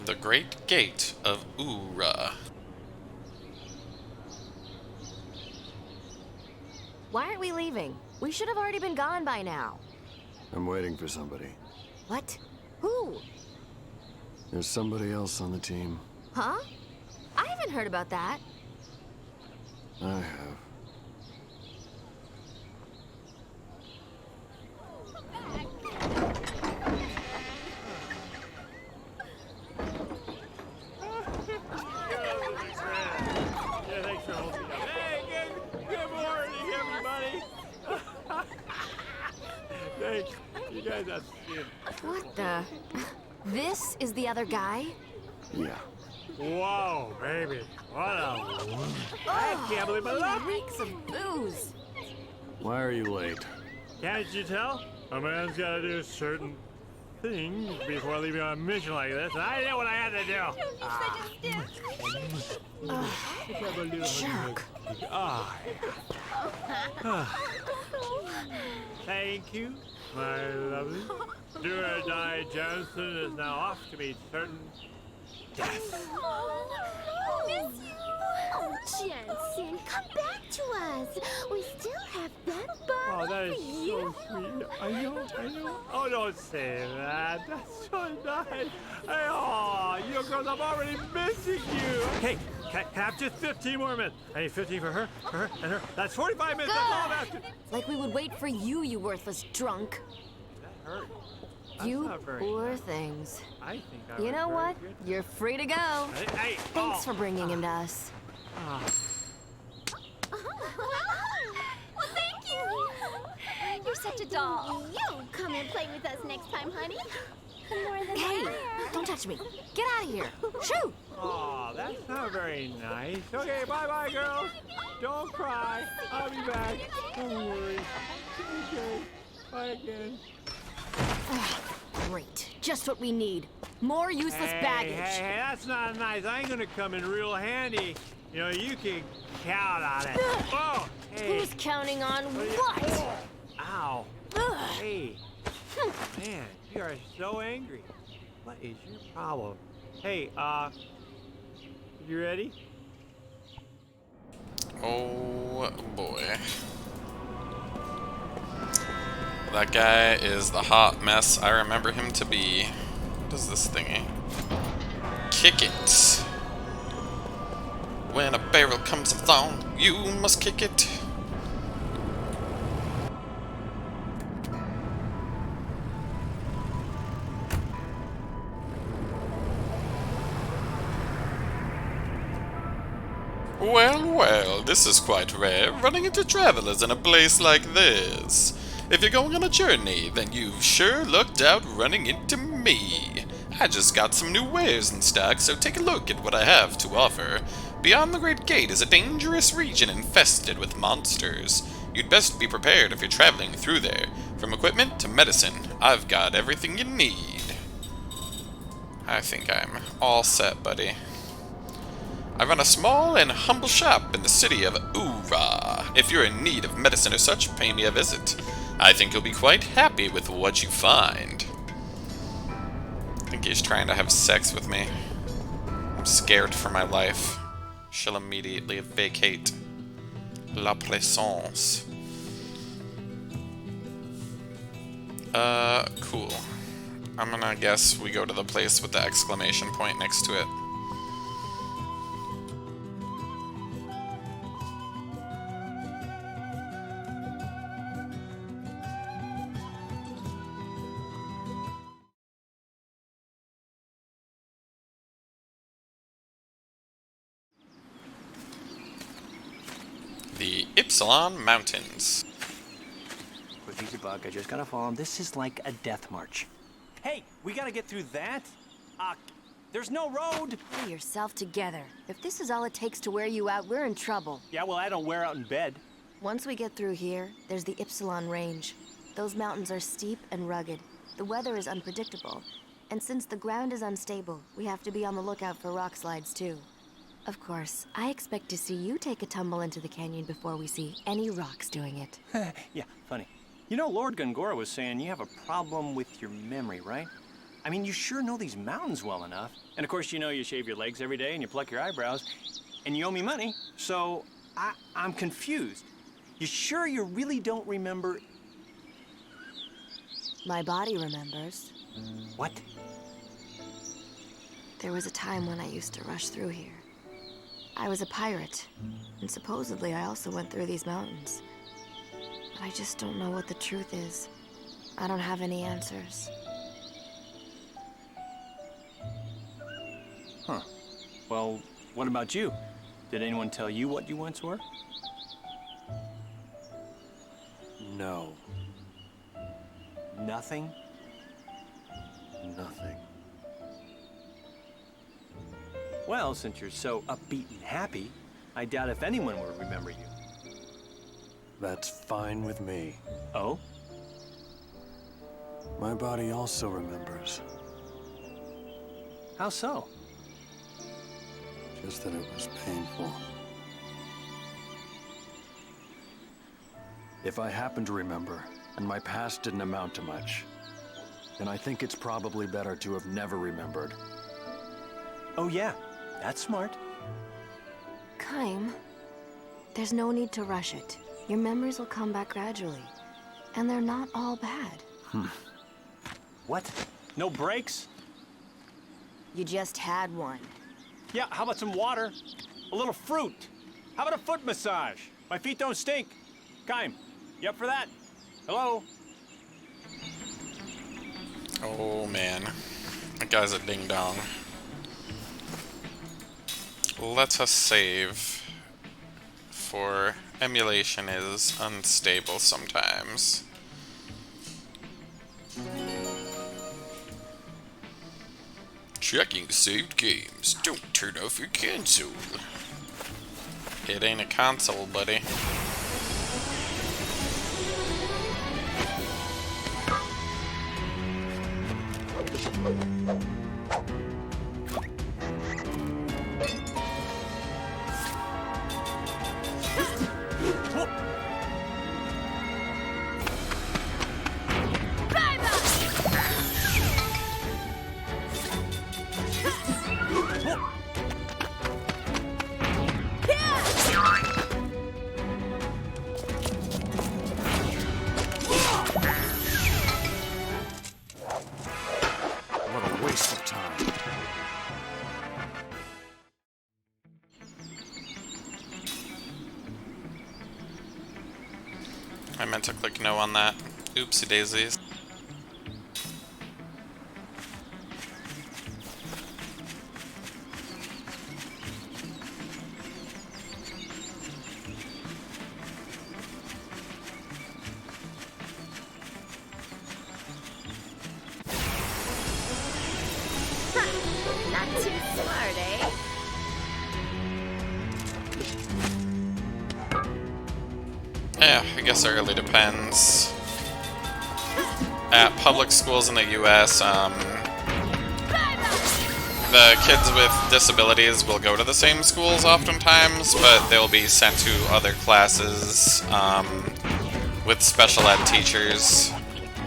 The Great Gate of Ura. Why aren't we leaving? We should have already been gone by now. I'm waiting for somebody. What? Who? There's somebody else on the team. Huh? I haven't heard about that. I have. What the? This is the other guy? Yeah. Whoa, baby. What a woman. I can't believe my luck. Reeks of booze. Why are you late? Can't you tell? A man's got to do certain things before leaving on a mission like this, and I knew what I had to do. Jerk. Thank you, my lovely. Do or die Johnson is now off to meet certain death. I miss you. Oh, Jensen, come back to us. We still have that bottle Oh, that is for you. so sweet. I know. Oh, don't say that. That's so nice. Hey, oh, you girls, I'm already missing you. Hey, can I have just 15 more minutes? I need 15 for her, and her. That's 45 minutes. That's all I'm asking. Like we would wait for you, you worthless drunk. That hurt. You poor things. I think I You know was what? very good. You're free to go. Hey, Thanks for bringing him to us. Well, thank you. You're such a doll. You come and play with us next time, honey. More than Hey, that. don't touch me. Get out of here. Shoo! Oh, that's not very nice. Okay, bye-bye, girls. Don't cry. I'll be back. Don't worry. Okay. Bye again. Great. Just what we need. More useless baggage. Hey, that's not nice. I ain't gonna come in real handy. You know, you can count on it. Oh, hey. Who's counting on what? Ow. Hey. Man, you are so angry. What is your problem? Hey, you ready? Oh boy. That guy is the hot mess I remember him to be. What is this thingy? Kick it. When a barrel comes along, you must kick it. Well, well, this is quite rare, running into travelers in a place like this. If you're going on a journey, then you've sure lucked out running into me. I just got some new wares in stock, so take a look at what I have to offer. Beyond the Great Gate is a dangerous region infested with monsters. You'd best be prepared if you're traveling through there. From equipment to medicine, I've got everything you need. I think I'm all set, buddy. I run a small and humble shop in the city of Ura. If you're in need of medicine or such, pay me a visit. I think you'll be quite happy with what you find. I think he's trying to have sex with me. I'm scared for my life. She'll immediately vacate. La plaisance. Cool. I'm gonna guess we go to the place with the exclamation point next to it. The Ypsilon Mountains. Quick, easy, bug. I just gotta follow him. This is like a death march. Hey, we gotta get through that? There's no road. Pull yourself together. If this is all it takes to wear you out, we're in trouble. Yeah, well, I don't wear out in bed. Once we get through here, there's the Ypsilon Range. Those mountains are steep and rugged. The weather is unpredictable. And since the ground is unstable, we have to be on the lookout for rock slides, too. Of course, I expect to see you take a tumble into the canyon before we see any rocks doing it. Yeah, funny. You know, Lord Gungora was saying you have a problem with your memory, right? I mean, you sure know these mountains well enough. And of course, you know you shave your legs every day and you pluck your eyebrows. And you owe me money, so I'm confused. You sure you really don't remember? My body remembers. What? There was a time when I used to rush through here. I was a pirate, and supposedly I also went through these mountains. But I just don't know what the truth is. I don't have any answers. Huh. Well, what about you? Did anyone tell you what you once were? No. Nothing? Nothing. Well, since you're so upbeat and happy, I doubt if anyone would remember you. That's fine with me. Oh? My body also remembers. How so? Just that it was painful. If I happen to remember, and my past didn't amount to much, then I think it's probably better to have never remembered. Oh yeah, that's smart. Kaim, there's no need to rush it. Your memories will come back gradually. And they're not all bad. What? No breaks? You just had one. Yeah, how about some water? A little fruit? How about a foot massage? My feet don't stink. Kaim, you up for that? Hello? Oh man, that guy's a ding-dong. Let us save before. Emulation is unstable sometimes. Checking saved games. Don't turn off your console. It ain't a console, buddy. What a waste of time. I meant to click no on that. Oopsie daisies. Not too smart, eh? Yeah, I guess it really depends. At public schools in the US, the kids with disabilities will go to the same schools oftentimes, but they'll be sent to other classes with special ed teachers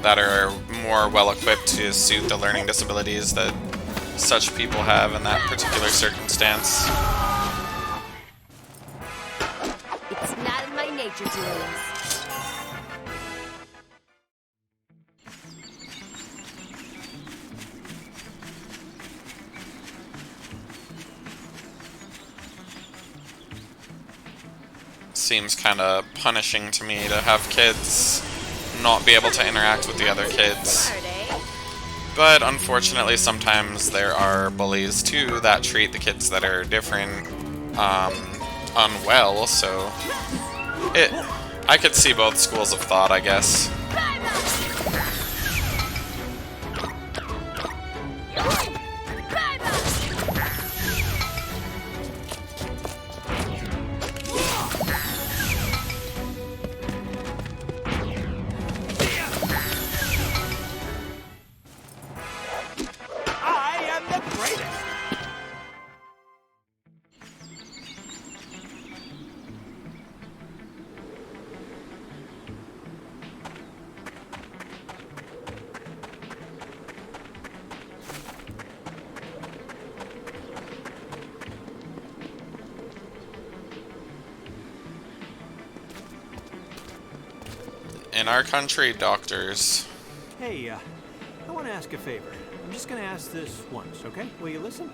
that are more well-equipped to suit the learning disabilities that such people have in that particular circumstance. It's not in my nature to lose. Seems kind of punishing to me to have kids not be able to interact with the other kids. But unfortunately, sometimes there are bullies too that treat the kids that are different unwell, so I could see both schools of thought, I guess. I am the greatest! In our country, doctors. Hey, I want to ask a favor. I'm just gonna ask this once, okay? Will you listen?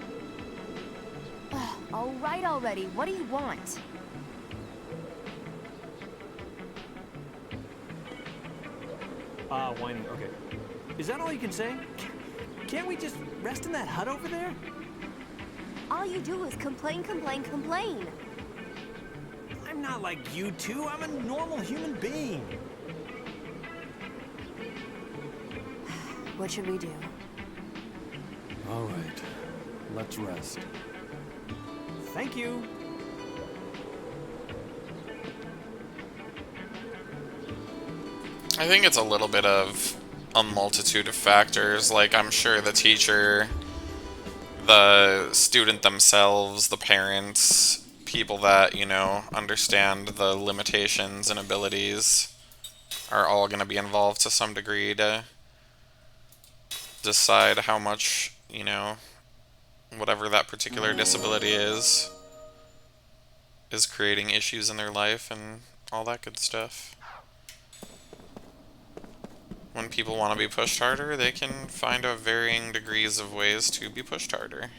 All right already. What do you want? Whining. Okay. Is that all you can say? Can't we just rest in that hut over there? All you do is complain, complain, complain. I'm not like you two. I'm a normal human being. What should we do? All right, let's rest. Thank you. I think it's a little bit of a multitude of factors. Like, I'm sure the teacher, the student themselves, the parents, people that, you know, understand the limitations and abilities are all going to be involved to some degree to decide how much, you know, whatever that particular disability is creating issues in their life and all that good stuff. When people want to be pushed harder, they can find out varying degrees of ways to be pushed harder.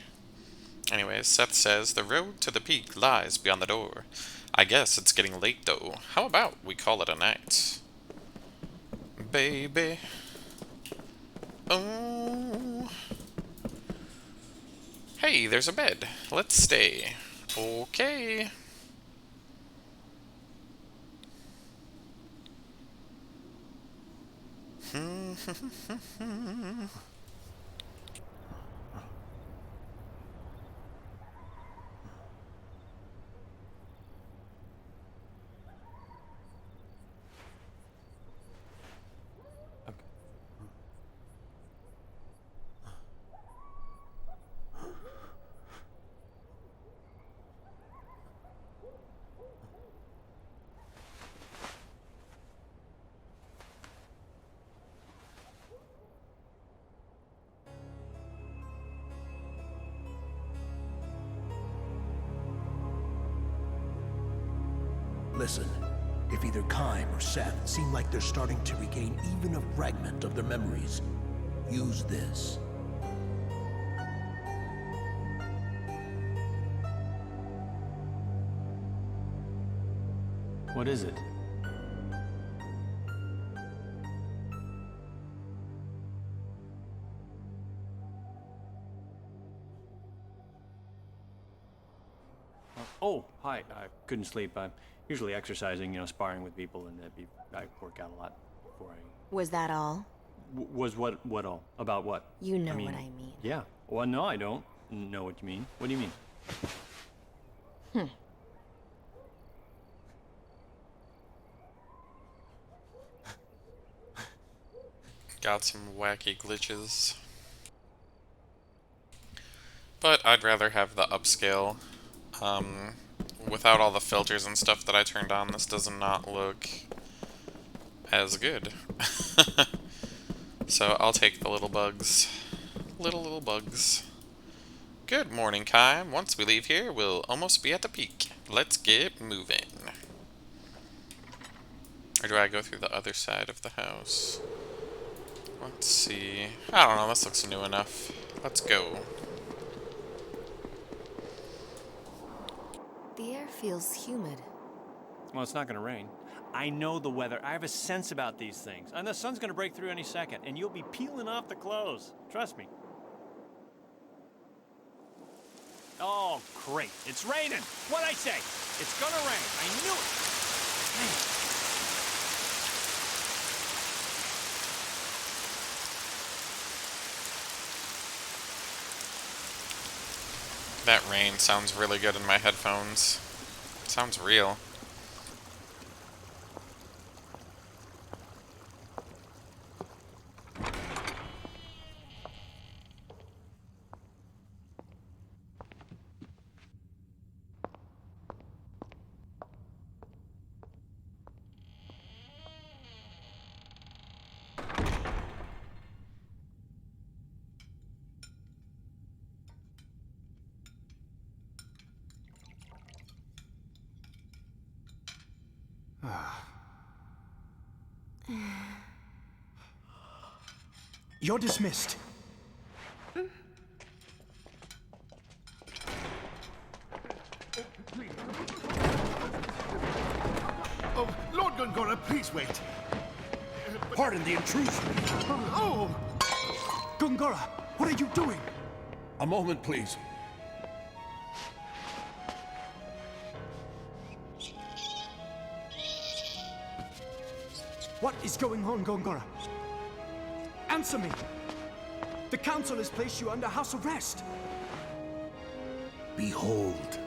Anyways, Seth says, the road to the peak lies beyond the door. I guess it's getting late though. How about we call it a night? Baby. Oh. Hey, there's a bed. Let's stay. Okay. Listen, if either Kime or Seth seem like they're starting to regain even a fragment of their memories, use this. What is it? Oh, hi. I couldn't sleep. I'm usually exercising, sparring with people, and I work out a lot before I... Was that all? Was what all? About what? You know what I mean. Yeah. Well, no, I don't know what you mean. What do you mean? Got some wacky glitches. But I'd rather have the upscale. Without all the filters and stuff that I turned on, this does not look as good. So I'll take the little bugs. Little bugs. Good morning, Kime. Once we leave here, we'll almost be at the peak. Let's get moving. Or do I go through the other side of the house? Let's see. I don't know, this looks new enough. Let's go. The air feels humid. Well, it's not gonna rain. I know the weather. I have a sense about these things. And the sun's gonna break through any second, and you'll be peeling off the clothes. Trust me. Oh, great. It's raining. What'd I say? It's gonna rain. I knew it. Dang. That rain sounds really good in my headphones. It sounds real. You're dismissed. Oh, Lord Gongora, please wait. Pardon the intrusion. Oh! Gongora, what are you doing? A moment, please. What is going on, Gongora? Answer me! The Council has placed you under house arrest! Behold.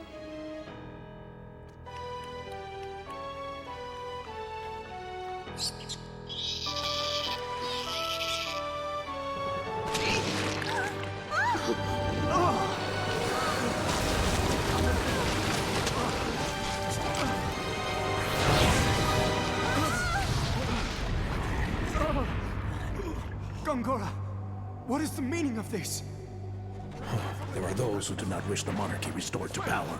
Gongora, what is the meaning of this? There are those who do not wish the monarchy restored to power.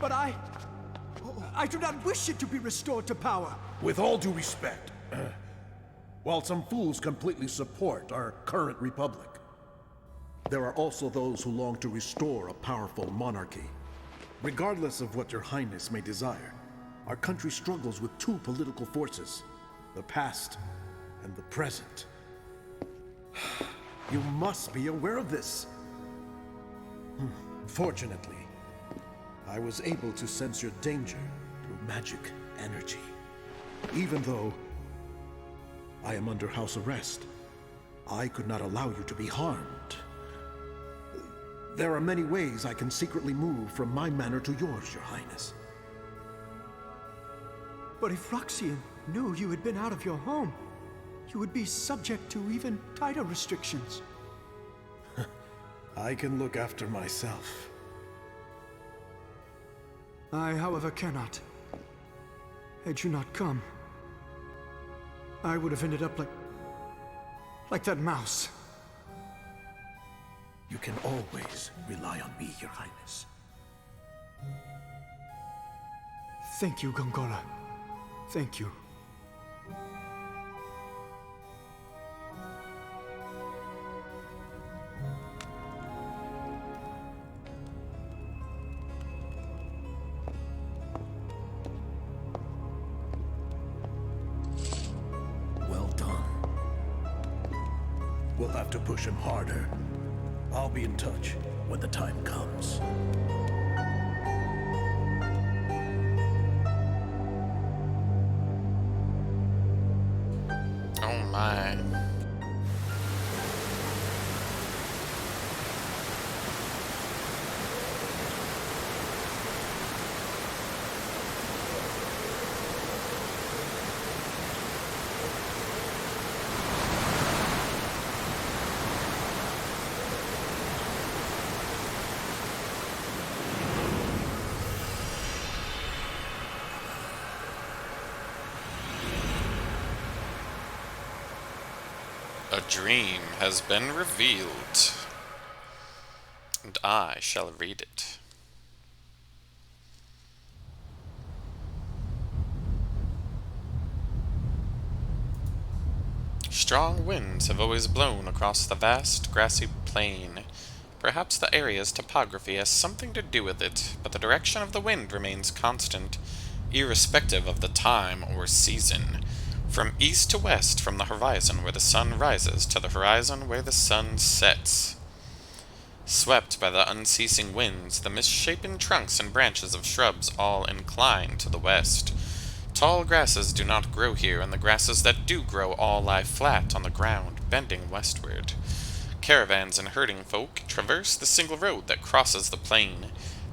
But I do not wish it to be restored to power. With all due respect, while some fools completely support our current republic, there are also those who long to restore a powerful monarchy. Regardless of what your highness may desire, our country struggles with two political forces, the past and the present. You must be aware of this. Fortunately, I was able to sense your danger through magic energy. Even though I am under house arrest. I could not allow you to be harmed. There are many ways I can secretly move from my manor to yours, Your Highness. But if Roxian knew you had been out of your home, you would be subject to even tighter restrictions. I can look after myself. I, however, cannot. Had you not come, I would have ended up like that mouse. You can always rely on me, Your Highness. Thank you, Gongola. Thank you. Well done. We'll have to push him harder. I'll be in touch when the time comes. Oh my. A dream has been revealed, and I shall read it. Strong winds have always blown across the vast grassy plain. Perhaps the area's topography has something to do with it, but the direction of the wind remains constant, irrespective of the time or season. From east to west, from the horizon where the sun rises to the horizon where the sun sets. Swept by the unceasing winds, the misshapen trunks and branches of shrubs all incline to the west. Tall grasses do not grow here, and the grasses that do grow all lie flat on the ground, bending westward. Caravans and herding folk traverse the single road that crosses the plain.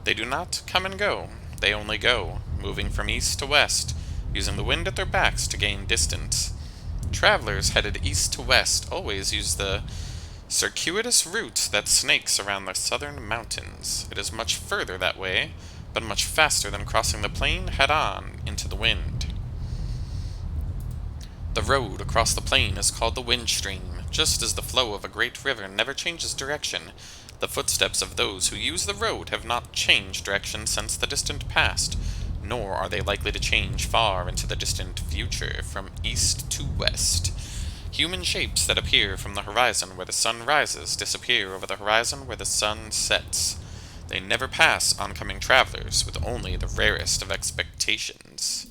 They do not come and go, they only go, moving from east to west, using the wind at their backs to gain distance. Travelers headed east to west always use the circuitous route that snakes around the southern mountains. It is much further that way, but much faster than crossing the plain head-on into the wind. The road across the plain is called the wind stream. Just as the flow of a great river never changes direction, the footsteps of those who use the road have not changed direction since the distant past, nor are they likely to change far into the distant future, from east to west. Human shapes that appear from the horizon where the sun rises disappear over the horizon where the sun sets. They never pass oncoming travelers, with only the rarest of exceptions.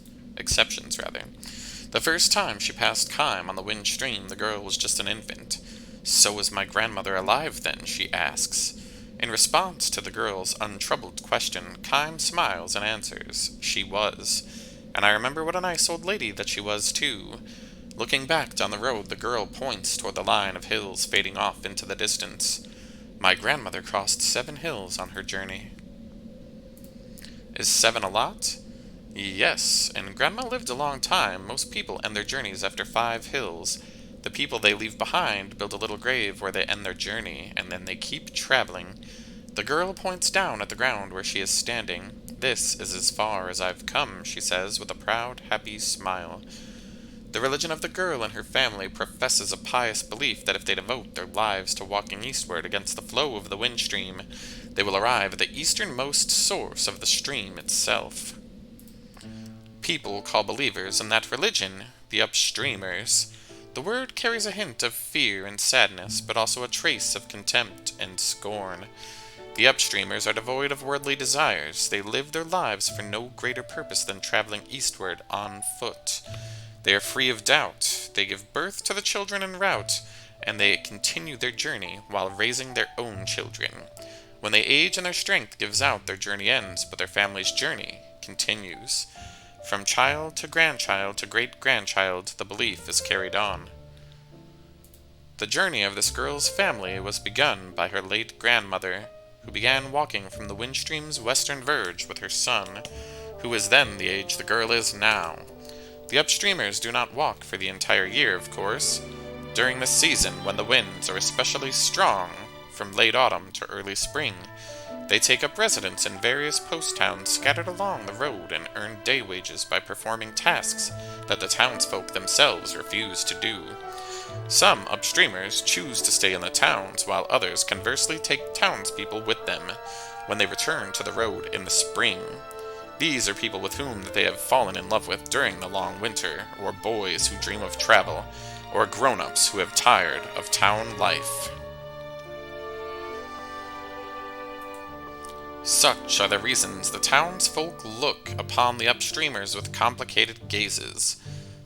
The first time she passed Kime on the wind stream, the girl was just an infant. "So was my grandmother alive then?" she asks. In response to the girl's untroubled question, Kime smiles and answers, "She was. And I remember what a nice old lady that she was, too." Looking back down the road, the girl points toward the line of hills fading off into the distance. "My grandmother crossed 7 hills on her journey." Is 7 a lot? Yes, and Grandma lived a long time. Most people end their journeys after 5 hills. The people they leave behind build a little grave where they end their journey, and then they keep traveling. The girl points down at the ground where she is standing. "This is as far as I've come," she says with a proud, happy smile. The religion of the girl and her family professes a pious belief that if they devote their lives to walking eastward against the flow of the wind stream, they will arrive at the easternmost source of the stream itself. People call believers in that religion the Upstreamers. The word carries a hint of fear and sadness, but also a trace of contempt and scorn. The Upstreamers are devoid of worldly desires. They live their lives for no greater purpose than traveling eastward on foot. They are free of doubt. They give birth to the children en route, and they continue their journey while raising their own children. When they age and their strength gives out, their journey ends, but their family's journey continues. From child to great-grandchild, the belief is carried on. The journey of this girl's family was begun by her late grandmother, who began walking from the Windstream's western verge with her son, who was then the age the girl is now. The Upstreamers do not walk for the entire year, of course. During the season, when the winds are especially strong, from late autumn to early spring, they take up residence in various post towns scattered along the road and earn day wages by performing tasks that the townsfolk themselves refuse to do. Some Upstreamers choose to stay in the towns, while others conversely take townspeople with them when they return to the road in the spring. These are people with whom they have fallen in love with during the long winter, or boys who dream of travel, or grown-ups who have tired of town life. Such are the reasons the townsfolk look upon the Upstreamers with complicated gazes.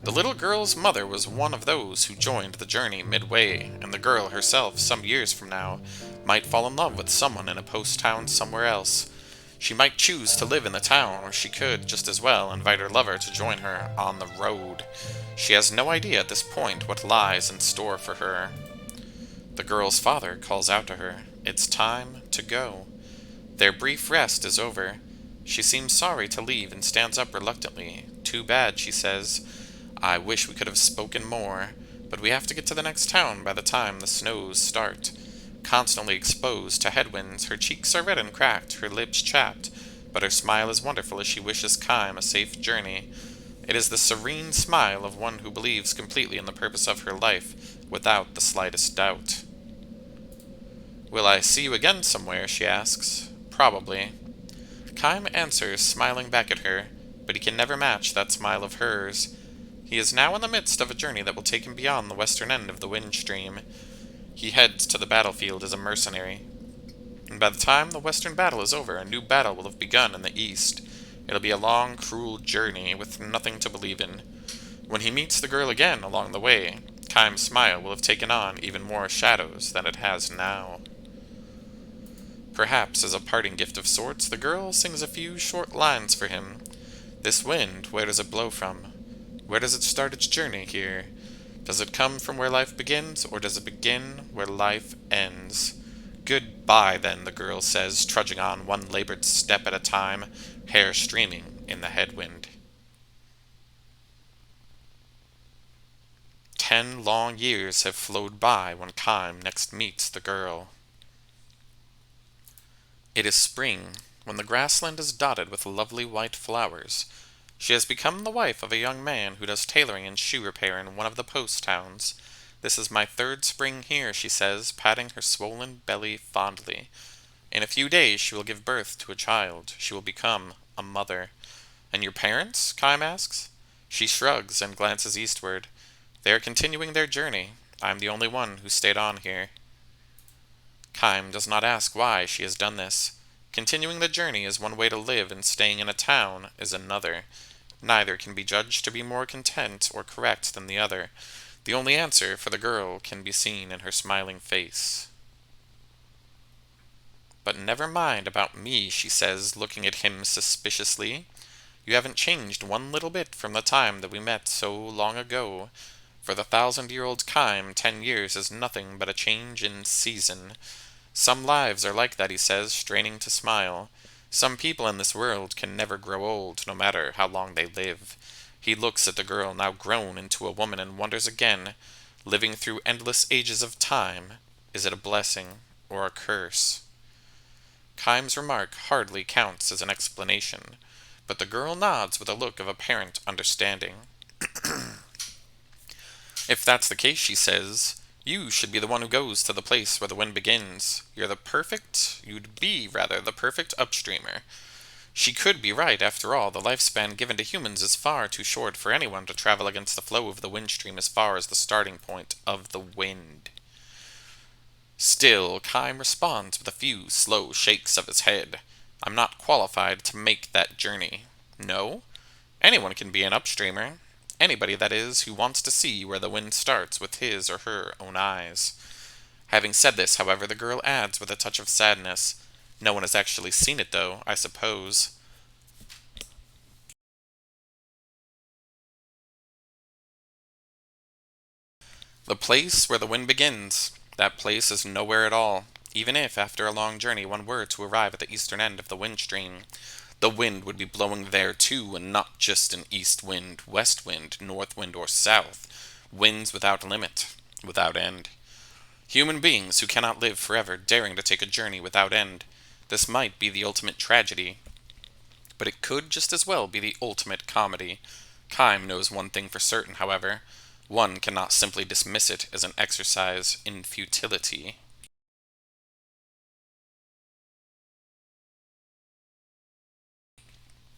The little girl's mother was one of those who joined the journey midway, and the girl herself, some years from now, might fall in love with someone in a post town somewhere else. She might choose to live in the town, or she could, just as well, invite her lover to join her on the road. She has no idea at this point what lies in store for her. The girl's father calls out to her, "It's time to go." Their brief rest is over. She seems sorry to leave and stands up reluctantly. "Too bad," she says. "I wish we could have spoken more, but we have to get to the next town by the time the snows start." Constantly exposed to headwinds, her cheeks are red and cracked, her lips chapped, but her smile is wonderful as she wishes Kym a safe journey. It is the serene smile of one who believes completely in the purpose of her life, without the slightest doubt. "Will I see you again somewhere?" she asks. "Probably." Kym answers, smiling back at her, but he can never match that smile of hers. He is now in the midst of a journey that will take him beyond the western end of the Windstream. He heads to the battlefield as a mercenary. And by the time the western battle is over, a new battle will have begun in the east. It'll be a long, cruel journey with nothing to believe in. When he meets the girl again along the way, Kym's smile will have taken on even more shadows than it has now. Perhaps as a parting gift of sorts, the girl sings a few short lines for him. "This wind, where does it blow from? Where does it start its journey here? Does it come from where life begins, or does it begin where life ends?" "Goodbye, then," the girl says, trudging on one labored step at a time, hair streaming in the headwind. 10 long years have flowed by when Kym next meets the girl. It is spring, when the grassland is dotted with lovely white flowers. She has become the wife of a young man who does tailoring and shoe repair in one of the post towns. "This is my 3rd spring here," she says, patting her swollen belly fondly. "In a few days she will give birth to a child. She will become a mother." "And your parents?" Kym asks. She shrugs and glances eastward. "They are continuing their journey. I am the only one who stayed on here." Kym does not ask why she has done this. Continuing the journey is one way to live, and staying in a town is another. Neither can be judged to be more content or correct than the other. The only answer for the girl can be seen in her smiling face. "But never mind about me," she says, looking at him suspiciously. "You haven't changed one little bit from the time that we met so long ago. For the 1,000-year-old Kym, 10 years is nothing but a change in season. Some lives are like that," he says, straining to smile. "Some people in this world can never grow old, no matter how long they live." He looks at the girl, now grown into a woman, and wonders again, living through endless ages of time, is it a blessing or a curse? Kym's remark hardly counts as an explanation, but the girl nods with a look of apparent understanding. "If that's the case," she says, "you should be the one who goes to the place where the wind begins. You'd be the perfect Upstreamer." She could be right, after all. The lifespan given to humans is far too short for anyone to travel against the flow of the Windstream as far as the starting point of the wind. Still, Kym responds with a few slow shakes of his head. "I'm not qualified to make that journey." "No? Anyone can be an Upstreamer. Anybody, that is, who wants to see where the wind starts with his or her own eyes." Having said this, however, the girl adds with a touch of sadness, "No one has actually seen it, though, I suppose." The place where the wind begins. That place is nowhere at all, even if after a long journey one were to arrive at the eastern end of the wind stream. The wind would be blowing there too, and not just an east wind, west wind, north wind, or south. Winds without limit, without end. Human beings who cannot live forever, daring to take a journey without end. This might be the ultimate tragedy, but it could just as well be the ultimate comedy. Kime knows one thing for certain, however. One cannot simply dismiss it as an exercise in futility.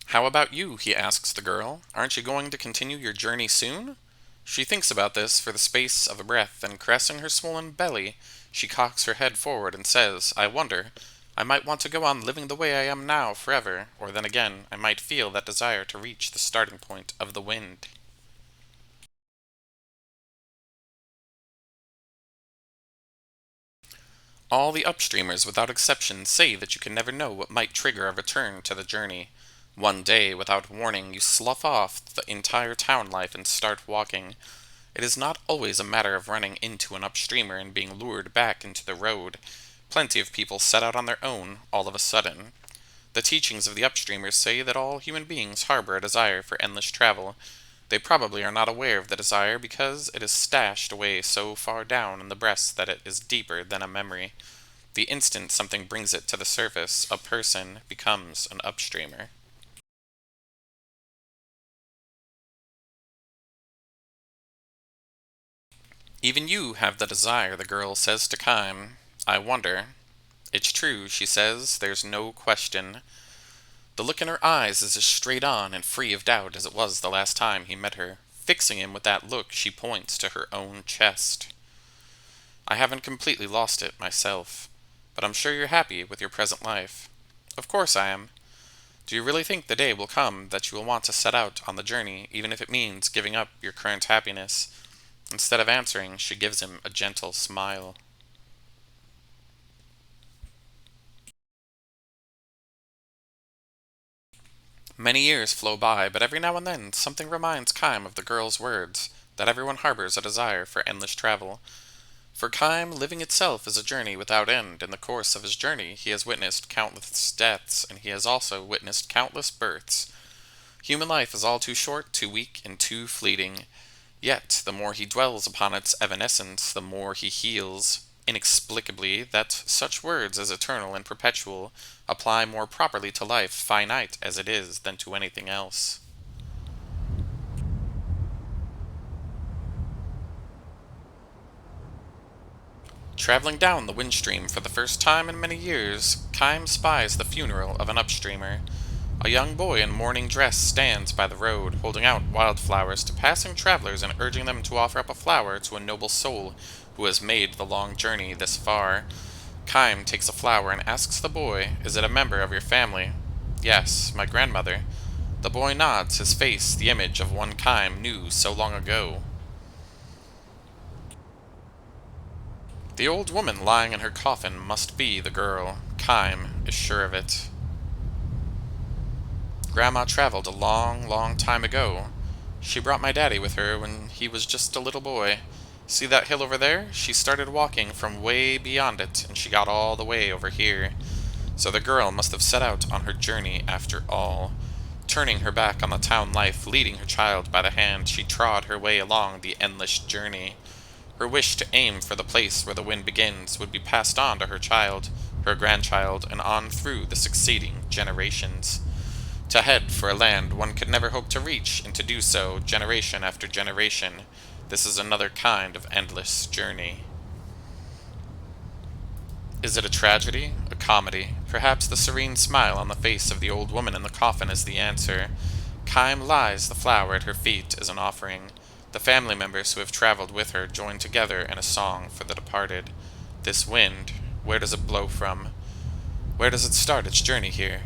How about you, he asks the girl. Aren't you going to continue your journey soon? She thinks about this for the space of a breath, and caressing her swollen belly, she cocks her head forward and says, I wonder, I might want to go on living the way I am now forever, or then again, I might feel that desire to reach the starting point of the wind. All the upstreamers without exception say that you can never know what might trigger a return to the journey. One day, without warning, you slough off the entire town life and start walking. It is not always a matter of running into an upstreamer and being lured back into the road. Plenty of people set out on their own, all of a sudden. The teachings of the upstreamers say that all human beings harbor a desire for endless travel. They probably are not aware of the desire because it is stashed away so far down in the breast that it is deeper than a memory. The instant something brings it to the surface, a person becomes an upstreamer. Even you have the desire, the girl says to Kime. I wonder. It's true, she says, there's no question. The look in her eyes is as straight on and free of doubt as it was the last time he met her. Fixing him with that look, she points to her own chest. I haven't completely lost it myself, but I'm sure you're happy with your present life. Of course I am. Do you really think the day will come that you will want to set out on the journey, even if it means giving up your current happiness? Instead of answering, she gives him a gentle smile. Many years flow by, but every now and then something reminds Kime of the girl's words, that everyone harbors a desire for endless travel. For Kime, living itself is a journey without end. In the course of his journey, he has witnessed countless deaths, and he has also witnessed countless births. Human life is all too short, too weak, and too fleeting. Yet, the more he dwells upon its evanescence, the more he heals, inexplicably, that such words as eternal and perpetual apply more properly to life, finite as it is, than to anything else. Traveling down the windstream for the first time in many years, Kime spies the funeral of an upstreamer. A young boy in mourning dress stands by the road, holding out wildflowers to passing travelers and urging them to offer up a flower to a noble soul who has made the long journey this far. Kime takes a flower and asks the boy, is it a member of your family? Yes, my grandmother. The boy nods, his face the image of one Kime knew so long ago. The old woman lying in her coffin must be the girl. Kime is sure of it. Grandma traveled a long, long time ago. She brought my daddy with her when he was just a little boy. See that hill over there? She started walking from way beyond it, and she got all the way over here. So the girl must have set out on her journey after all. Turning her back on the town life, leading her child by the hand, she trod her way along the endless journey. Her wish to aim for the place where the wind begins would be passed on to her child, her grandchild, and on through the succeeding generations. To head for a land one could never hope to reach, and to do so generation after generation. This is another kind of endless journey. Is it a tragedy? A comedy? Perhaps the serene smile on the face of the old woman in the coffin is the answer. Kime lies the flower at her feet as an offering. The family members who have traveled with her join together in a song for the departed. This wind, where does it blow from? Where does it start its journey here?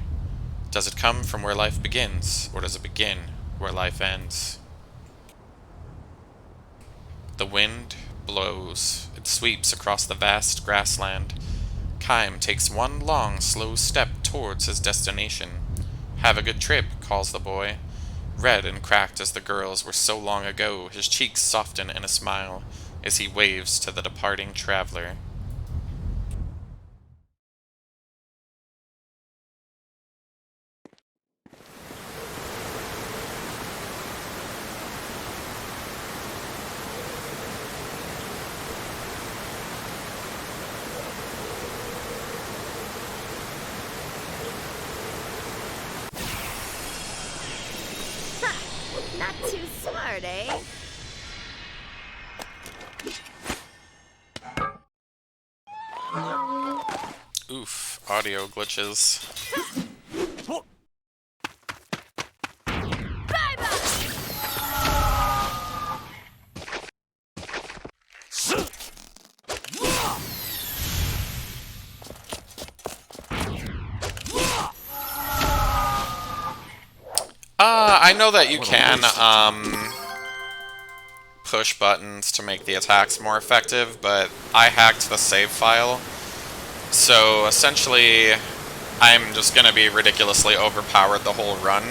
Does it come from where life begins, or does it begin where life ends? The wind blows. It sweeps across the vast grassland. Kime takes one long, slow step towards his destination. Have a good trip, calls the boy. Red and cracked as the girl's were so long ago, his cheeks soften in a smile. as he waves to the departing traveler. Not too smart, eh? Oof, audio glitches. I know that you can, push buttons to make the attacks more effective, but I hacked the save file, so essentially I'm just gonna be ridiculously overpowered the whole run.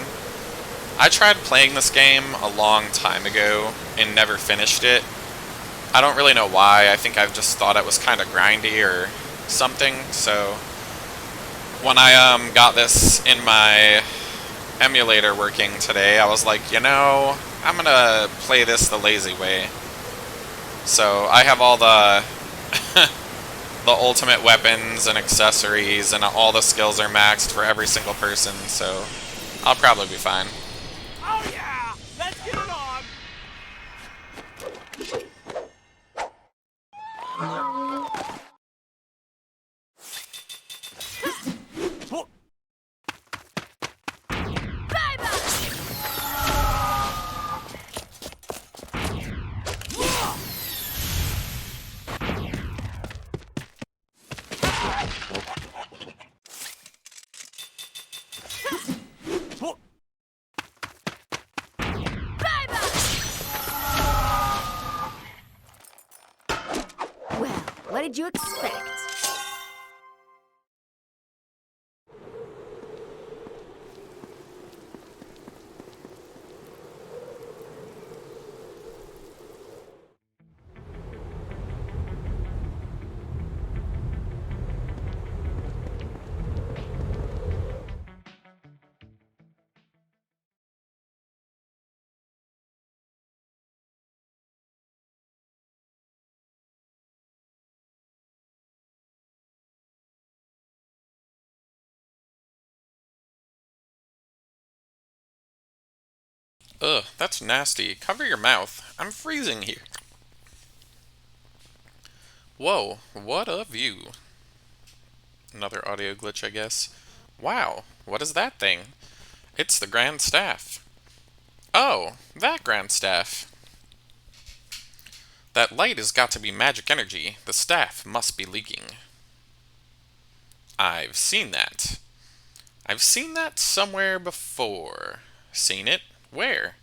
I tried playing this game a long time ago and never finished it. I don't really know why. I think I just thought it was kind of grindy or something, so when I got this in my emulator working today, I was like, you know, I'm gonna play this the lazy way. So I have all the the ultimate weapons and accessories, and all the skills are maxed for every single person, so I'll probably be fine. Oh yeah! Let's get it on! Well, what did you expect? Ugh, that's nasty. Cover your mouth. I'm freezing here. Whoa, what a view. Another audio glitch, I guess. Wow, what is that thing? It's the Grand Staff. Oh, that Grand Staff. That light has got to be magic energy. The staff must be leaking. I've seen that. I've seen that somewhere before. Seen it? Where?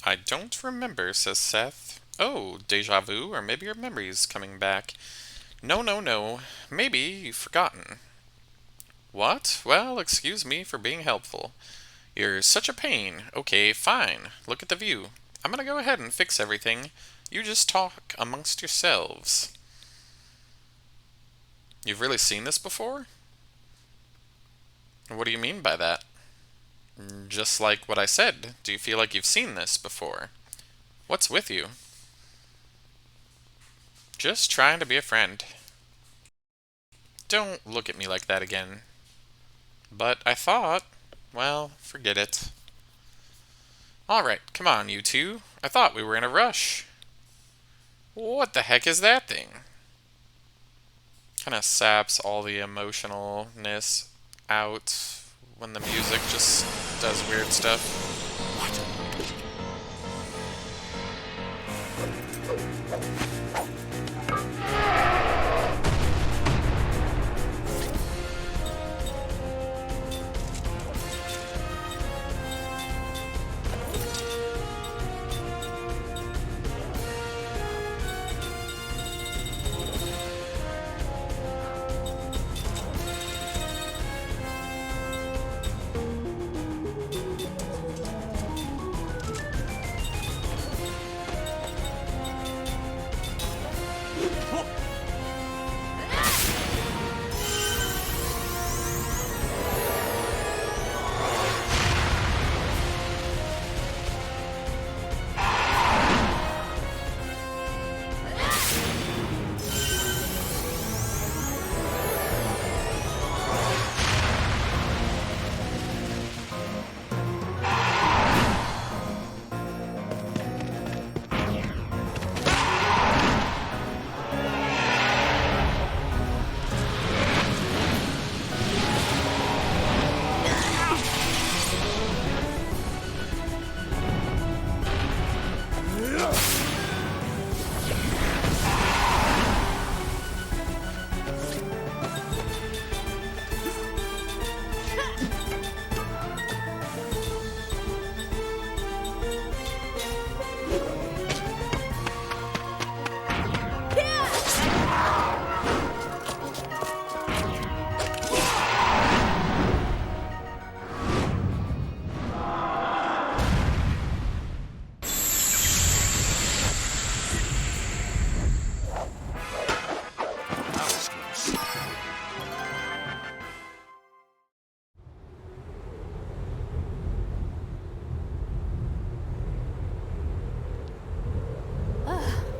I don't remember, says Seth. Oh, deja vu, or maybe your memory's coming back. No, no, no. Maybe you've forgotten. What? Well, excuse me for being helpful. You're such a pain. Okay, fine. Look at the view. I'm gonna go ahead and fix everything. You just talk amongst yourselves. You've really seen this before? What do you mean by that? Just like what I said. Do you feel like you've seen this before? What's with you? Just trying to be a friend. Don't look at me like that again. But I thought, well, forget it. Alright, come on, you two. I thought we were in a rush. What the heck is that thing? Kind of saps all the emotionalness out when the music just does weird stuff.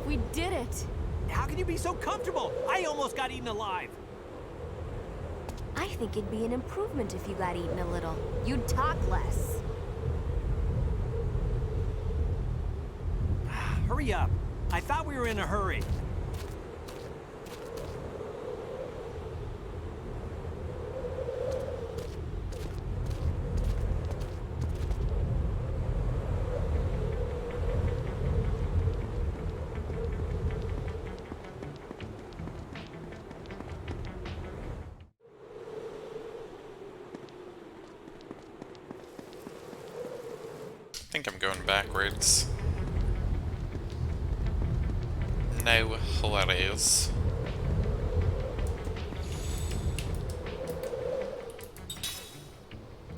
We did it! How can you be so comfortable? I almost got eaten alive. I think it'd be an improvement if you got eaten a little. You'd talk less. Hurry up. I thought we were in a hurry. I think I'm going backwards. No worries.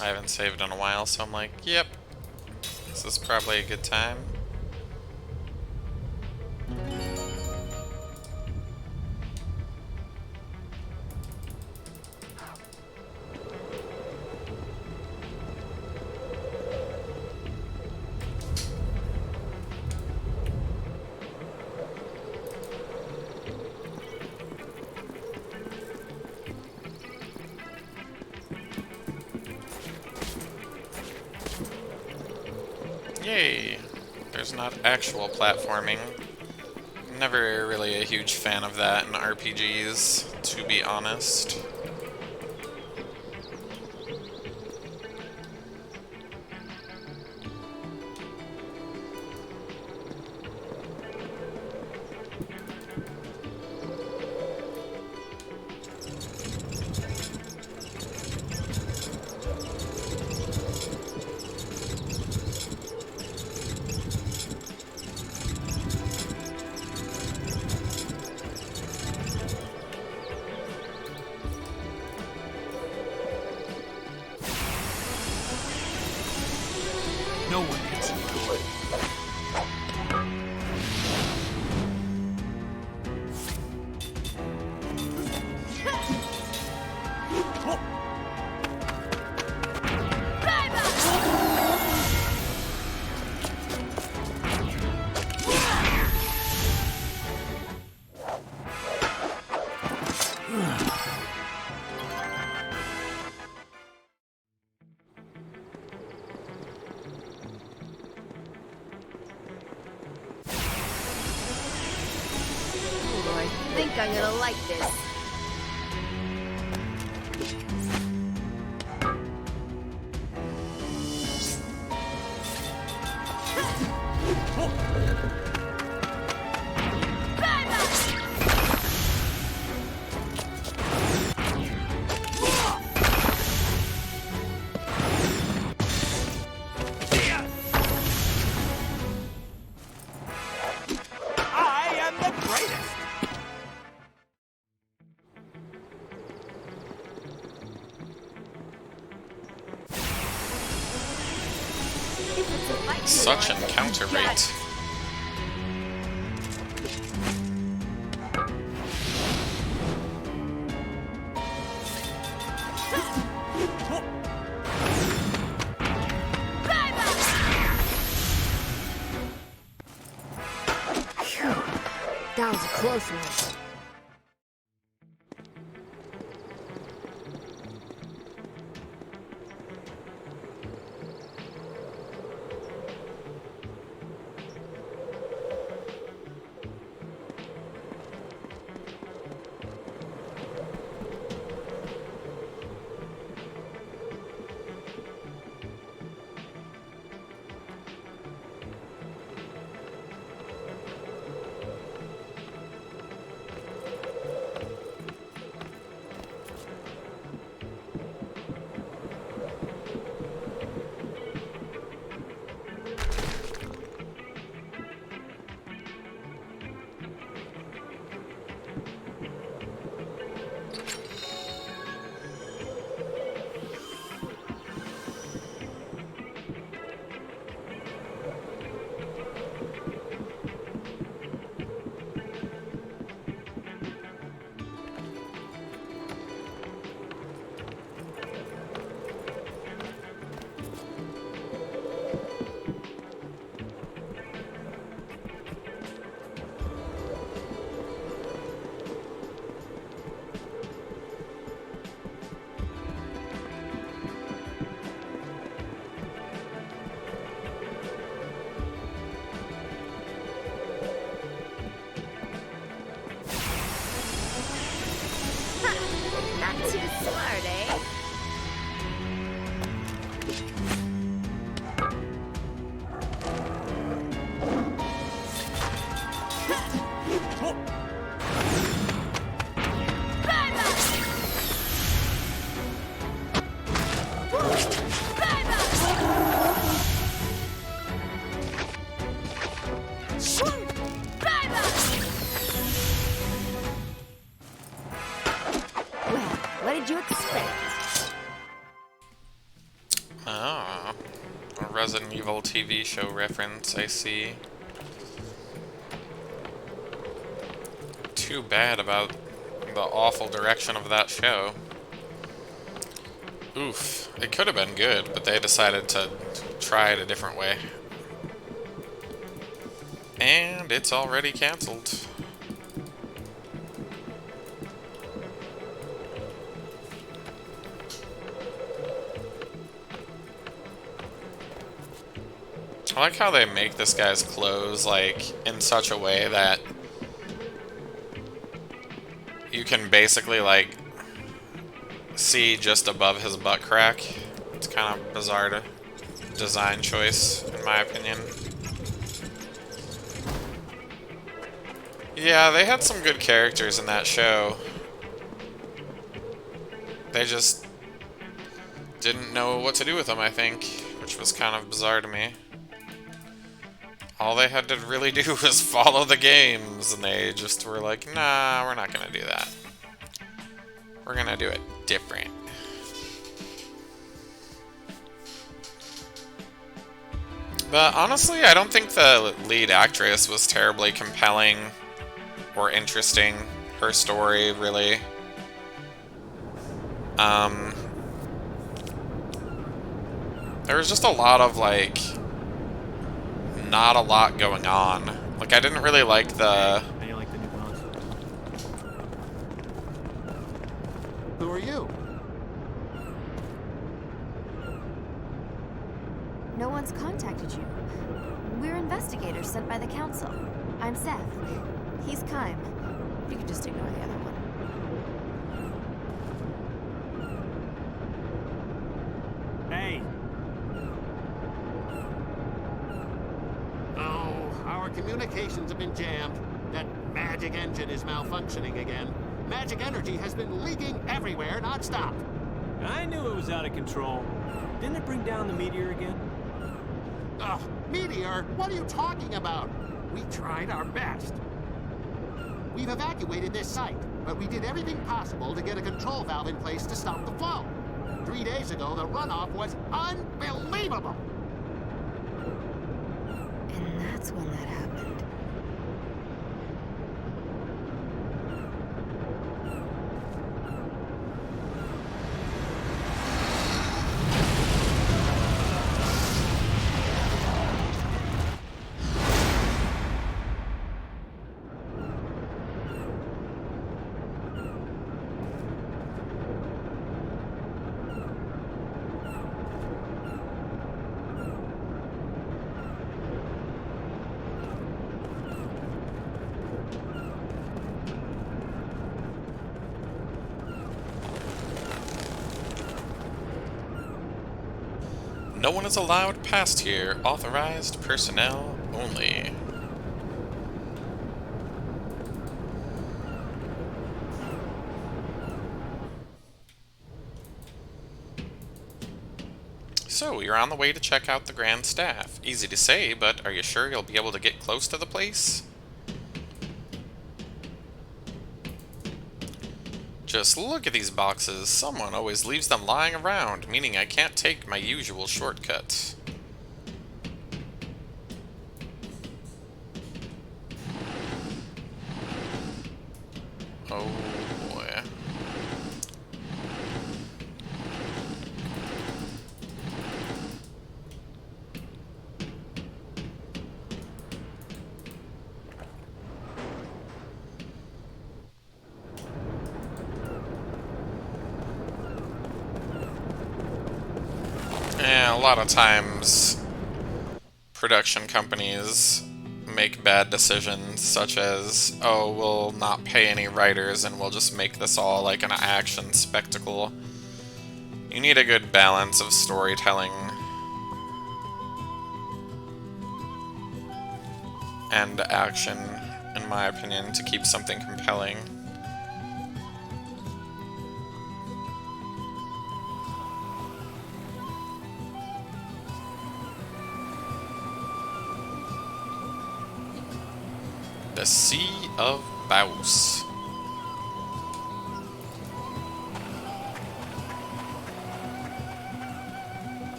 I haven't saved in a while, so I'm like, yep, this is probably a good time. Yay! There's not actual platforming. Never really a huge fan of that in RPGs, to be honest. No one gets in the way. I'm gonna like this. I am the greatest! Such encounter rate. That was a close one. Not too smart, eh? What did you expect? Oh, a Resident Evil TV show reference, I see. Too bad about the awful direction of that show. Oof, it could have been good, but they decided to try it a different way. And it's already canceled. I like how they make this guy's clothes, like, in such a way that you can basically, like, see just above his butt crack. It's kind of bizarre design choice, in my opinion. Yeah, they had some good characters in that show. They just didn't know what to do with them, I think, which was kind of bizarre to me. All they had to really do was follow the games, and they just were like, nah, we're not gonna do that. We're gonna do it different. But honestly, I don't think the lead actress was terribly compelling or interesting. Her story, really. There was just a lot of, like, not a lot going on. Like, I didn't really like the... Who are you? No one's contacted you. We're investigators sent by the council. I'm Seth. He's Kym. You can just ignore the other one. Hey! Oh, our communications have been jammed. That magic engine is malfunctioning again. Magic energy has been leaking everywhere, non-stop. I knew it was out of control. Didn't it bring down the meteor again? Ugh, meteor? What are you talking about? We tried our best. We've evacuated this site, but we did everything possible to get a control valve in place to stop the flow. 3 days ago, the runoff was unbelievable. And that's when that happened. No one is allowed past here. Authorized personnel only. So, you're on the way to check out the Grand Staff. Easy to say, but are you sure you'll be able to get close to the place? Just look at these boxes. Someone always leaves them lying around, meaning I can't take my usual shortcuts. Oh boy. Yeah, a lot of times production companies make bad decisions, such as, oh, we'll not pay any writers and we'll just make this all like an action spectacle. You need a good balance of storytelling and action, in my opinion, to keep something compelling. The Sea of Baus.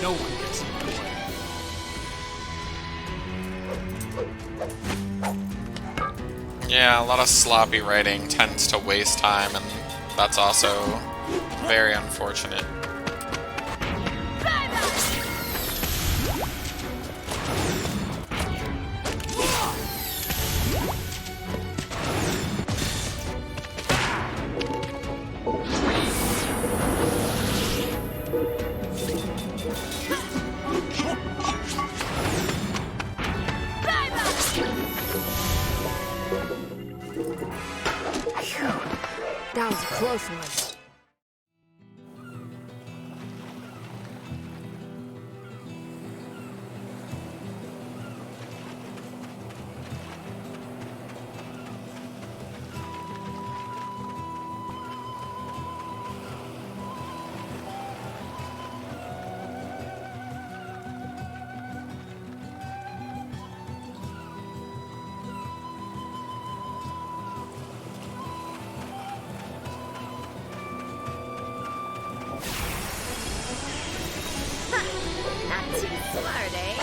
No one gets in the way. Yeah, a lot of sloppy writing tends to waste time, and that's also very unfortunate. That was a close one. Not too smart, eh?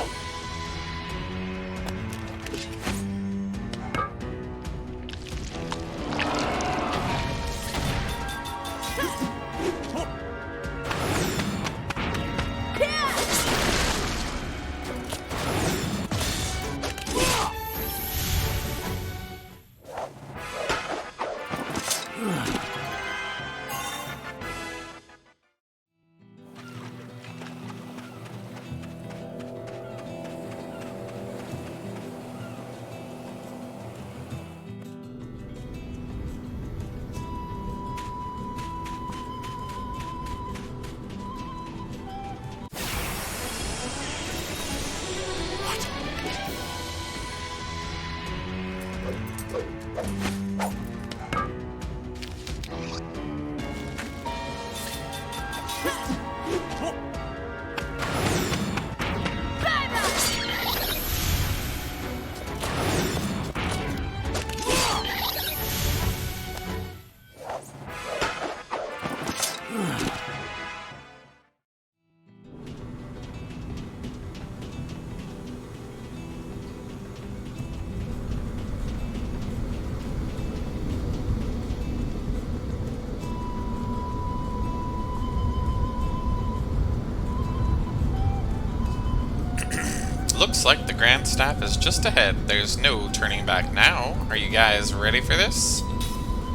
looks like the Grand Staff is just ahead. There's no turning back now. Are you guys ready for this?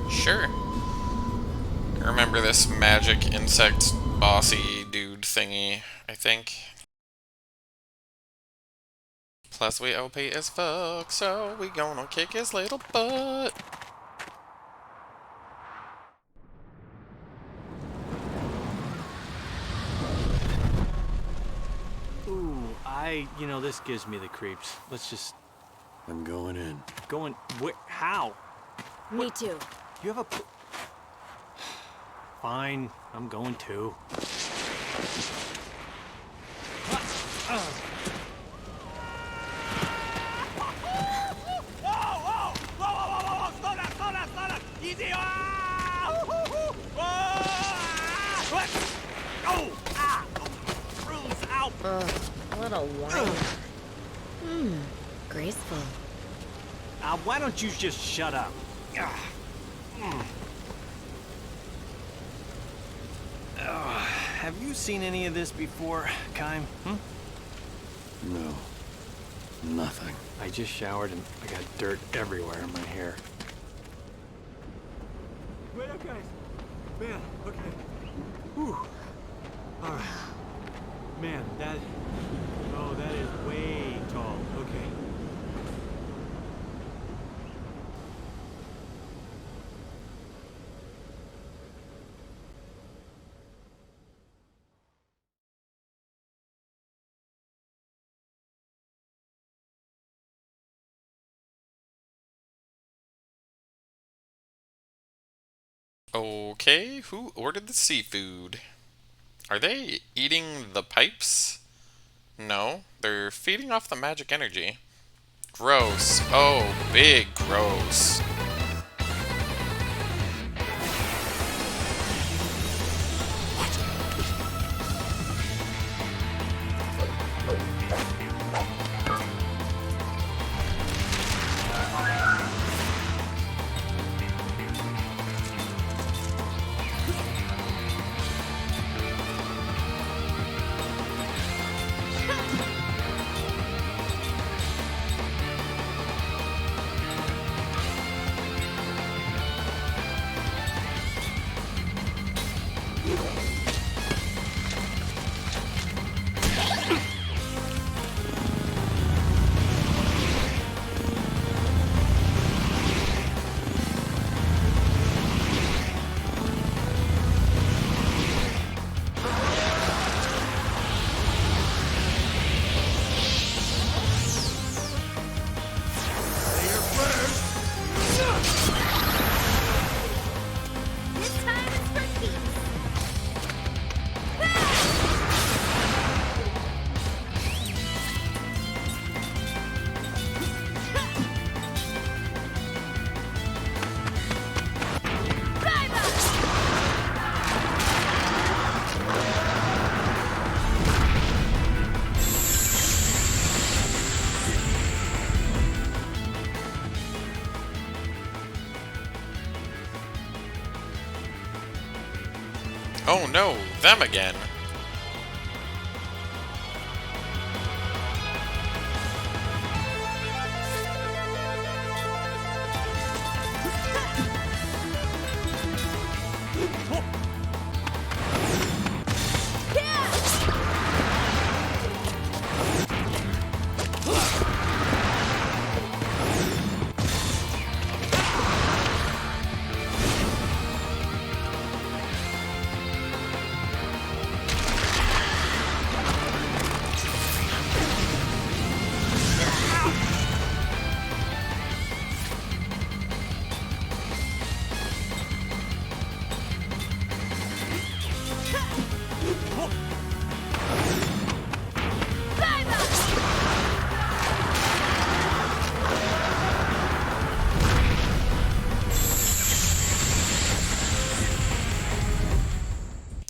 Sure. Remember this magic insect bossy dude thingy, I think. Plus we OP as fuck, so we gonna kick his little butt. Ooh, you know, this gives me the creeps. Let's just... I'm going in. Going... Where? How? Me too. You have a... Fine, I'm going too. Easy! Oh! Ah! Bruise! Ow! What a whine. Graceful. Why don't you just shut up? Have you seen any of this before, Kaim? No. Nothing. I just showered and I got dirt everywhere in my hair. Wait up, guys. Man, okay. Whew. All right. Man, that is way tall. Okay. Okay, who ordered the seafood? Are they eating the pipes? No, they're feeding off the magic energy. Gross. Oh, big gross. Oh no, them again.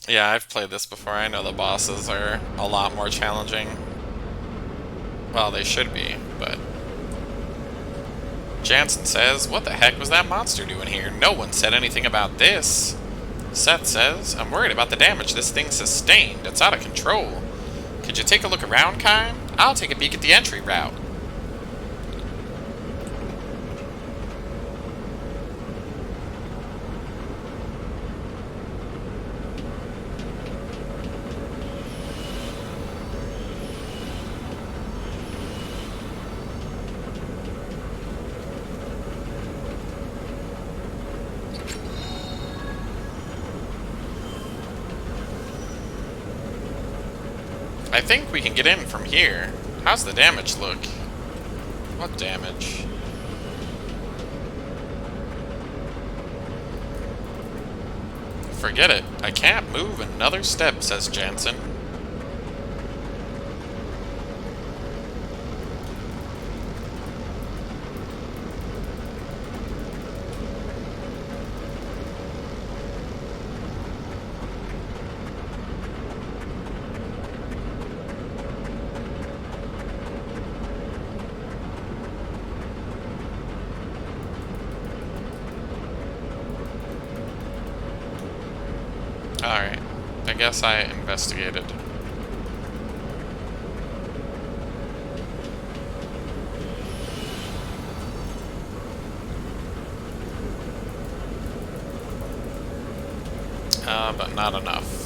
Yeah, I've played this before. I know the bosses are a lot more challenging. Well, they should be, but... Jansen says, what the heck was that monster doing here? No one said anything about this. Seth says, I'm worried about the damage this thing sustained. It's out of control. Could you take a look around, Kime? I'll take a peek at the entry route. I think we can get in from here. How's the damage look? What damage? Forget it. I can't move another step, says Jansen. Alright, I guess I investigated. But not enough.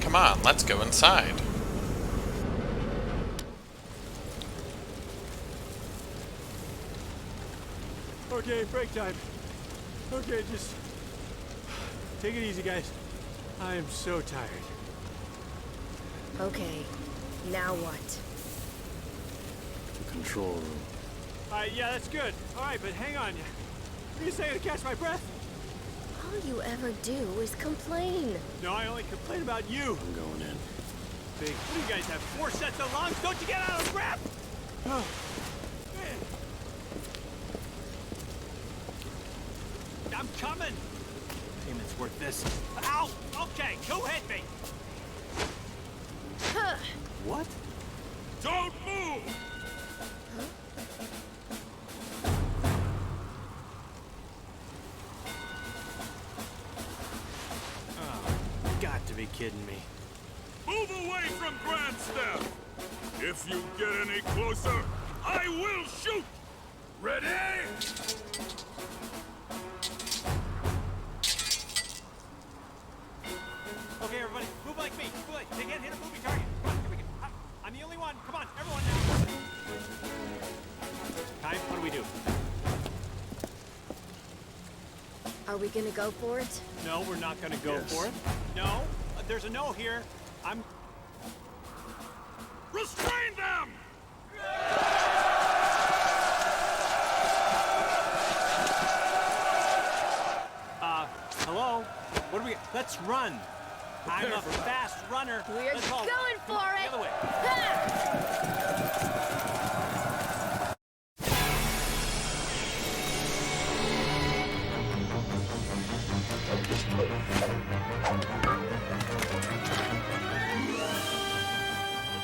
Come on, let's go inside. Okay, break time. Okay, just take it easy, guys. I am so tired. Okay, now what? The control room. Yeah, that's good. All right, but hang on. Give me a second to catch my breath. All you ever do is complain. No, I only complain about you. I'm going in. Big, what do you guys have? 4 sets of lungs? Don't you get out of breath? Oh, man. I'm coming. Payment's worth this. Ow! Okay, go hit me. What? Don't move! Got to be kidding me. Move away from Grand Staff! If you get any closer, I will shoot! Ready? Okay, everybody, move like me. Move like, take it, hit a moving target. Come on, here we go. I'm the only one. Come on, everyone now. Time, what do we do? Are we gonna go for it? No, we're not gonna go for it. No, there's a no here. Restrain them! Hello? What do we... Let's run. I'm a fast runner. We're Let's all... going for it. The other way.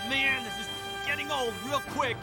Man, this is getting old real quick.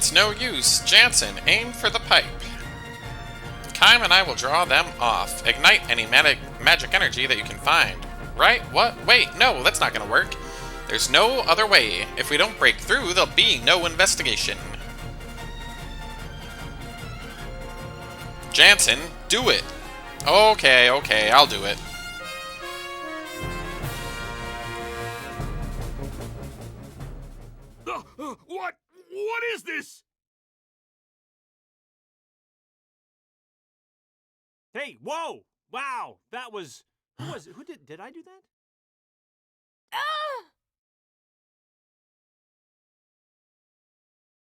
It's no use. Jansen, aim for the pipe. Kime and I will draw them off. Ignite any magic energy that you can find. Right? What? Wait, no, that's not gonna work. There's no other way. If we don't break through, there'll be no investigation. Jansen, do it. Okay, I'll do it. What? What is this? Hey, whoa! Wow, that was... Who did I do that?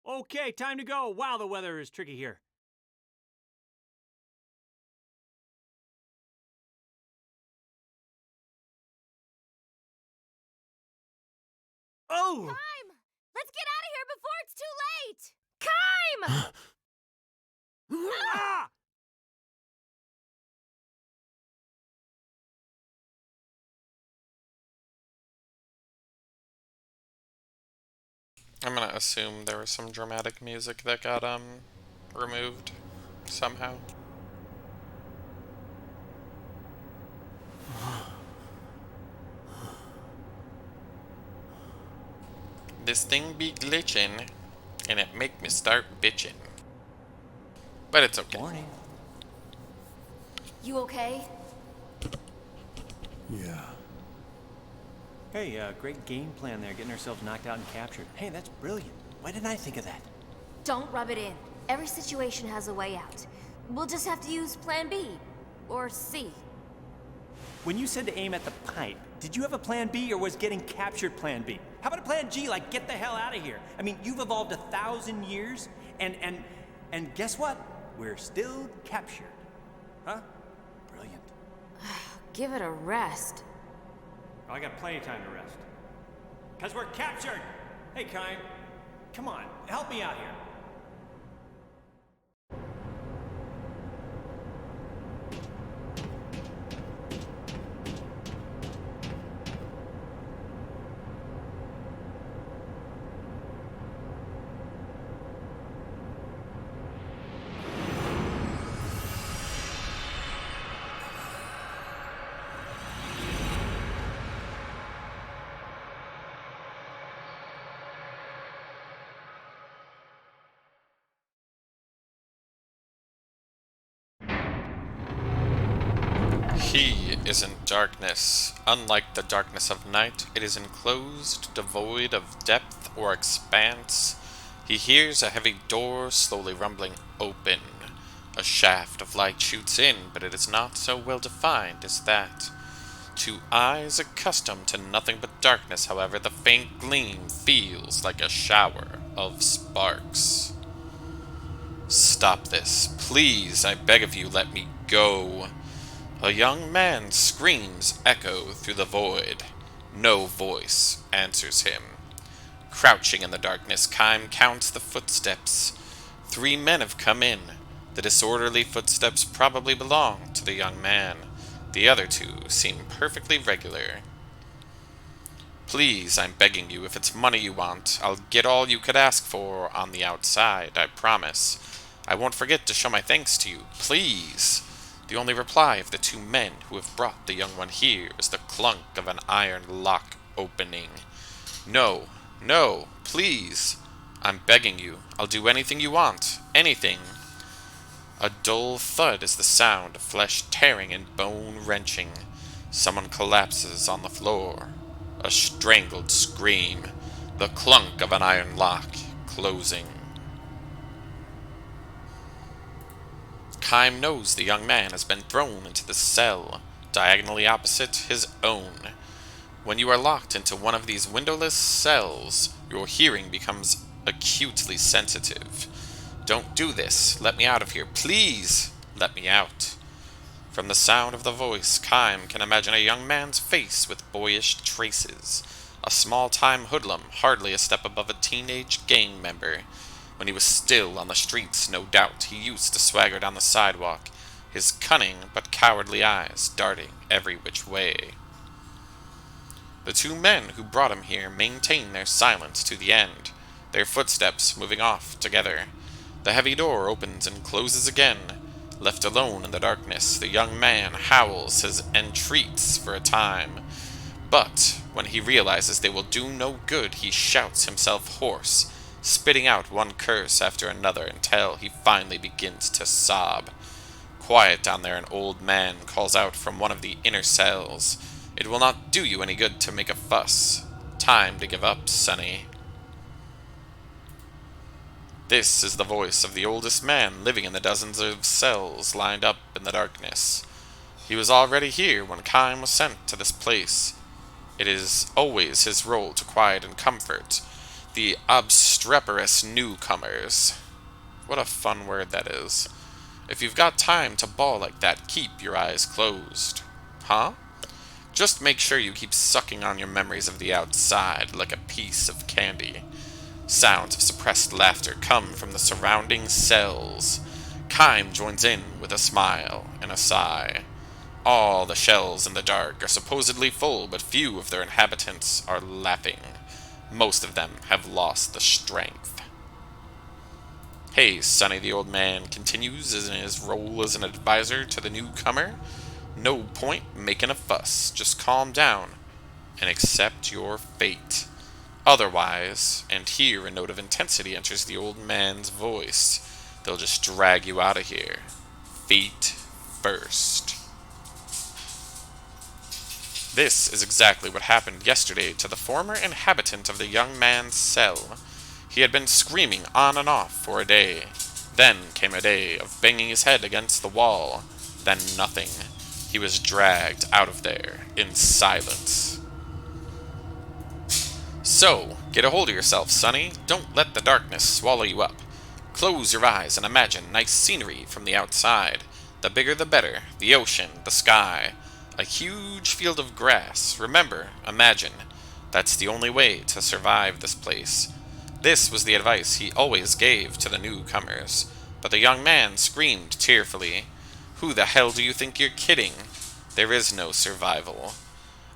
Okay, time to go. Wow, the weather is tricky here. Oh! Kime! Let's get out of here before it's too late! Kime! Ah! I'm gonna assume there was some dramatic music that got, removed somehow. This thing be glitching, and it make me start bitching. But it's okay. Morning. You okay? Yeah. Hey, great game plan there, getting ourselves knocked out and captured. Hey, that's brilliant. Why didn't I think of that? Don't rub it in. Every situation has a way out. We'll just have to use plan B. Or C. When you said to aim at the pipe, did you have a plan B or was getting captured plan B? How about a plan G, like get the hell out of here? I mean, you've evolved 1,000 years, and guess what? We're still captured. Huh? Brilliant. Give it a rest. I got plenty of time to rest. 'Cause we're captured! Hey, Kime. Come on, help me out here. He is in darkness. Unlike the darkness of night, it is enclosed, devoid of depth or expanse. He hears a heavy door slowly rumbling open. A shaft of light shoots in, but it is not so well defined as that. To eyes accustomed to nothing but darkness, however, the faint gleam feels like a shower of sparks. Stop this. Please, I beg of you, let me go. A young man's screams echo through the void. No voice answers him. Crouching in the darkness, Kime counts the footsteps. 3 men have come in. The disorderly footsteps probably belong to the young man. The other 2 seem perfectly regular. Please, I'm begging you, if it's money you want, I'll get all you could ask for on the outside, I promise. I won't forget to show my thanks to you. Please. The only reply of the 2 men who have brought the young one here is the clunk of an iron lock opening. No, no, please. I'm begging you. I'll do anything you want. Anything. A dull thud is the sound of flesh tearing and bone wrenching. Someone collapses on the floor. A strangled scream. The clunk of an iron lock closing. Kime knows the young man has been thrown into the cell, diagonally opposite his own. When you are locked into one of these windowless cells, your hearing becomes acutely sensitive. Don't do this. Let me out of here. Please, let me out. From the sound of the voice, Kime can imagine a young man's face with boyish traces. A small-time hoodlum, hardly a step above a teenage gang member. When he was still on the streets, no doubt, he used to swagger down the sidewalk, his cunning but cowardly eyes darting every which way. The 2 men who brought him here maintain their silence to the end. their footsteps moving off together. The heavy door opens and closes again. Left alone in the darkness, the young man howls his entreats for a time. But when he realizes they will do no good, he shouts himself hoarse, spitting out one curse after another until he finally begins to sob. Quiet down there, an old man calls out from one of the inner cells. It will not do you any good to make a fuss. Time to give up, Sonny. This is the voice of the oldest man living in the dozens of cells lined up in the darkness. He was already here when Kime was sent to this place. It is always his role to quiet and comfort the obstreperous newcomers. What a fun word that is. If you've got time to bawl like that, keep your eyes closed. Huh? Just make sure you keep sucking on your memories of the outside like a piece of candy. Sounds of suppressed laughter come from the surrounding cells. Kime joins in with a smile and a sigh. All the shells in the dark are supposedly full, but few of their inhabitants are laughing. Most of them have lost the strength. Hey, Sonny, the old man continues in his role as an advisor to the newcomer. No point making a fuss. Just calm down and accept your fate. Otherwise, and here a note of intensity enters the old man's voice, they'll just drag you out of here. Feet first. This is exactly what happened yesterday to the former inhabitant of the young man's cell. He had been screaming on and off for a day. Then came a day of banging his head against the wall. Then nothing. He was dragged out of there in silence. So, get a hold of yourself, Sonny. Don't let the darkness swallow you up. Close your eyes and imagine nice scenery from the outside. The bigger the better. The ocean, the sky. A huge field of grass. Remember, imagine. That's the only way to survive this place. This was the advice he always gave to the newcomers. But the young man screamed tearfully, "Who the hell do you think you're kidding? There is no survival.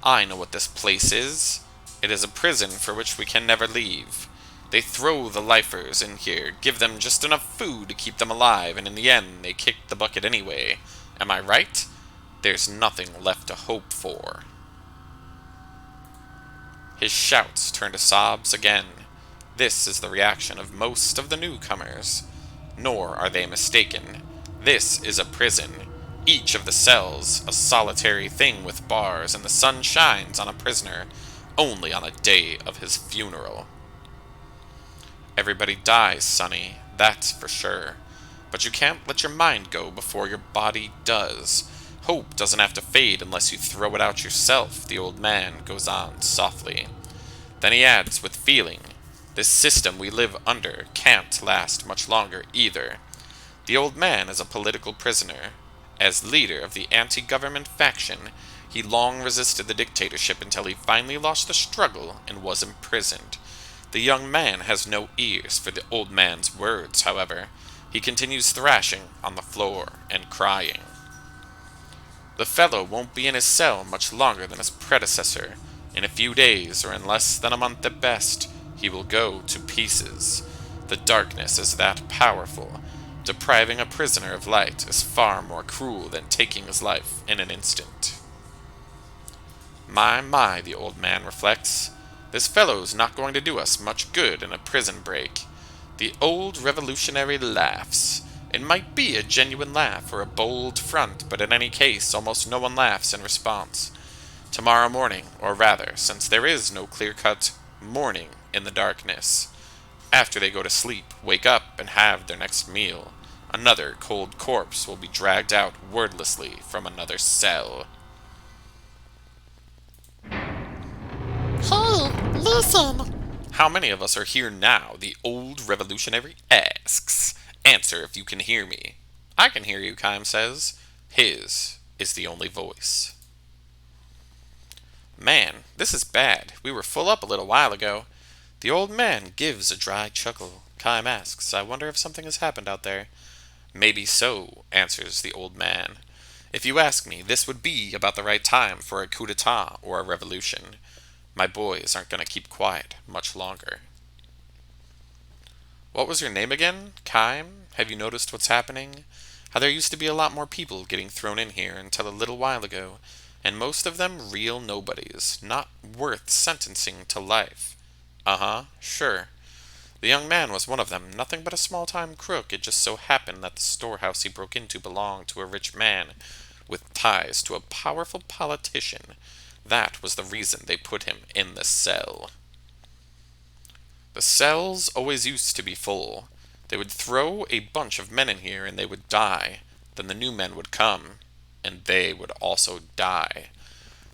I know what this place is. It is a prison for which we can never leave. They throw the lifers in here, give them just enough food to keep them alive, and in the end they kick the bucket anyway. Am I right? There's nothing left to hope for." His shouts turn to sobs again. This is the reaction of most of the newcomers. Nor are they mistaken. This is a prison. Each of the cells a solitary thing with bars, and the sun shines on a prisoner only on the day of his funeral. Everybody dies, Sonny, that's for sure. But you can't let your mind go before your body does. Hope doesn't have to fade unless you throw it out yourself, the old man goes on softly. Then he adds with feeling, this system we live under can't last much longer either. The old man is a political prisoner. As leader of the anti-government faction, he long resisted the dictatorship until he finally lost the struggle and was imprisoned. The young man has no ears for the old man's words, however. He continues thrashing on the floor and crying. The fellow won't be in his cell much longer than his predecessor. In a few days, or in less than a month at best, he will go to pieces. The darkness is that powerful. Depriving a prisoner of light is far more cruel than taking his life in an instant. My, the old man reflects. This fellow's not going to do us much good in a prison break. The old revolutionary laughs. It might be a genuine laugh or a bold front, but in any case, almost no one laughs in response. Tomorrow morning, or rather, since there is no clear-cut morning in the darkness, after they go to sleep, wake up, and have their next meal, another cold corpse will be dragged out wordlessly from another cell. Hey, listen! How many of us are here now? The old revolutionary asks. Answer if you can hear me. I can hear you, Kime says. His is the only voice. Man, this is bad. We were full up a little while ago. The old man gives a dry chuckle. Kime asks, I wonder if something has happened out there. Maybe so, answers the old man. If you ask me, this would be about the right time for a coup d'etat or a revolution. My boys aren't going to keep quiet much longer. What was your name again? Kime? Have you noticed what's happening? How there used to be a lot more people getting thrown in here until a little while ago, and most of them real nobodies, not worth sentencing to life. Uh-huh, sure. The young man was one of them, nothing but a small-time crook. It just so happened that the storehouse he broke into belonged to a rich man with ties to a powerful politician. That was the reason they put him in the cell. The cells always used to be full. They would throw a bunch of men in here and they would die. Then the new men would come, and they would also die.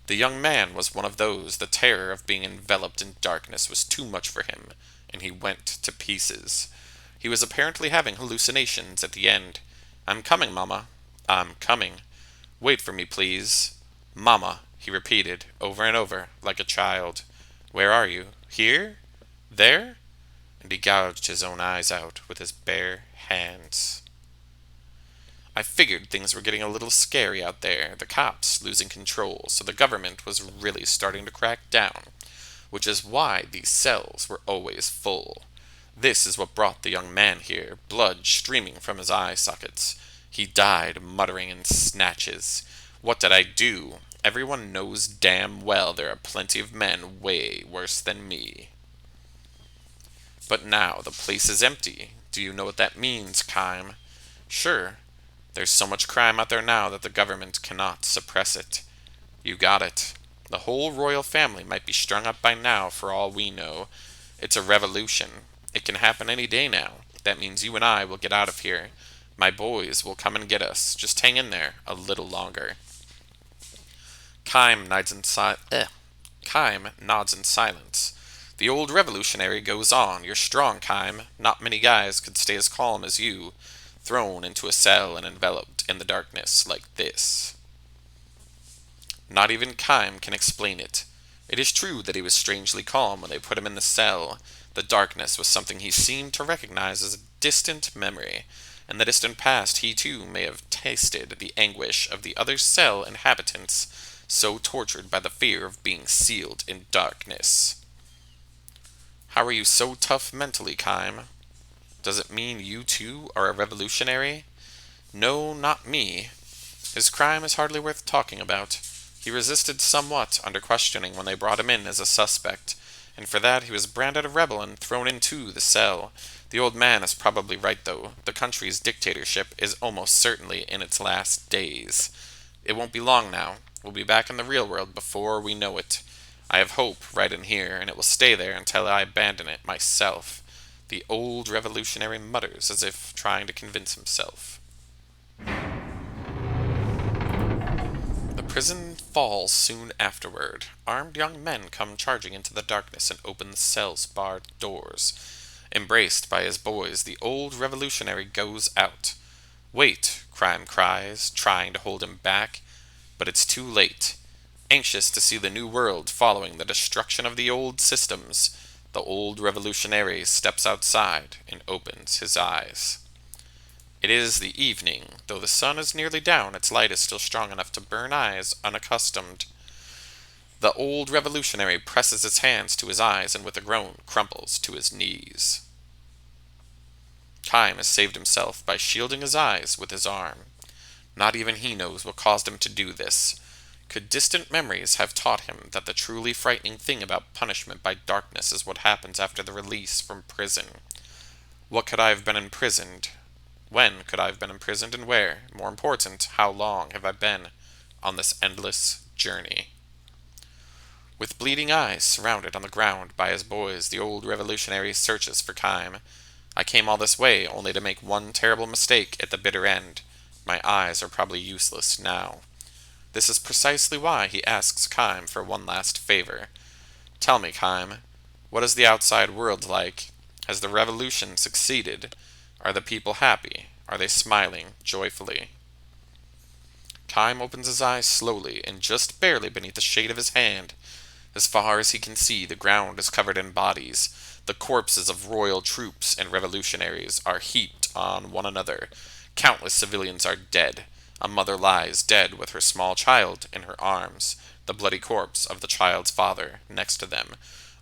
The young man was one of those. The terror of being enveloped in darkness was too much for him, and he went to pieces. He was apparently having hallucinations at the end. "I'm coming, Mama. I'm coming. Wait for me, please. Mama," he repeated, over and over, like a child. "Where are you? Here? There?" And he gouged his own eyes out with his bare hands. I figured things were getting a little scary out there, the cops losing control, so the government was really starting to crack down, which is why these cells were always full. This is what brought the young man here, blood streaming from his eye sockets. He died muttering in snatches. What did I do? Everyone knows damn well there are plenty of men way worse than me. But now the place is empty. Do you know what that means, Kime? Sure. There's so much crime out there now that the government cannot suppress it. You got it. The whole royal family might be strung up by now for all we know. It's a revolution. It can happen any day now. That means you and I will get out of here. My boys will come and get us. Just hang in there a little longer. Kime nods in silence. The old revolutionary goes on. You're strong, Kime. Not many guys could stay as calm as you. Thrown into a cell and enveloped in the darkness like this. Not even Kime can explain it. It is true that he was strangely calm when they put him in the cell. The darkness was something he seemed to recognize as a distant memory. In the distant past, he too may have tasted the anguish of the other cell inhabitants, so tortured by the fear of being sealed in darkness. How are you so tough mentally, Kime? Does it mean you too are a revolutionary? No, not me. His crime is hardly worth talking about. He resisted somewhat under questioning when they brought him in as a suspect, and for that he was branded a rebel and thrown into the cell. The old man is probably right, though. The country's dictatorship is almost certainly in its last days. It won't be long now. We'll be back in the real world before we know it. I have hope right in here, and it will stay there until I abandon it myself. The old revolutionary mutters as if trying to convince himself. The prison falls soon afterward. Armed young men come charging into the darkness and open the cell's barred doors. Embraced by his boys, the old revolutionary goes out. "Wait," Crime cries, trying to hold him back. But it's too late. Anxious to see the new world following the destruction of the old systems, the old revolutionary steps outside and opens his eyes. It is the evening. Though the sun is nearly down, its light is still strong enough to burn eyes unaccustomed. The old revolutionary presses his hands to his eyes and with a groan crumples to his knees. Kime has saved himself by shielding his eyes with his arm. Not even he knows what caused him to do this. Could distant memories have taught him that the truly frightening thing about punishment by darkness is what happens after the release from prison? What could I have been imprisoned? When could I have been imprisoned and where? More important, how long have I been on this endless journey? With bleeding eyes surrounded on the ground by his boys, the old revolutionary searches for Kime. I came all this way only to make one terrible mistake at the bitter end. My eyes are probably useless now. This is precisely why he asks Kime for one last favor. Tell me, Kime, what is the outside world like? Has the revolution succeeded? Are the people happy? Are they smiling joyfully? Kime opens his eyes slowly and just barely beneath the shade of his hand. As far as he can see, the ground is covered in bodies. The corpses of royal troops and revolutionaries are heaped on one another. Countless civilians are dead. A mother lies dead with her small child in her arms, the bloody corpse of the child's father next to them,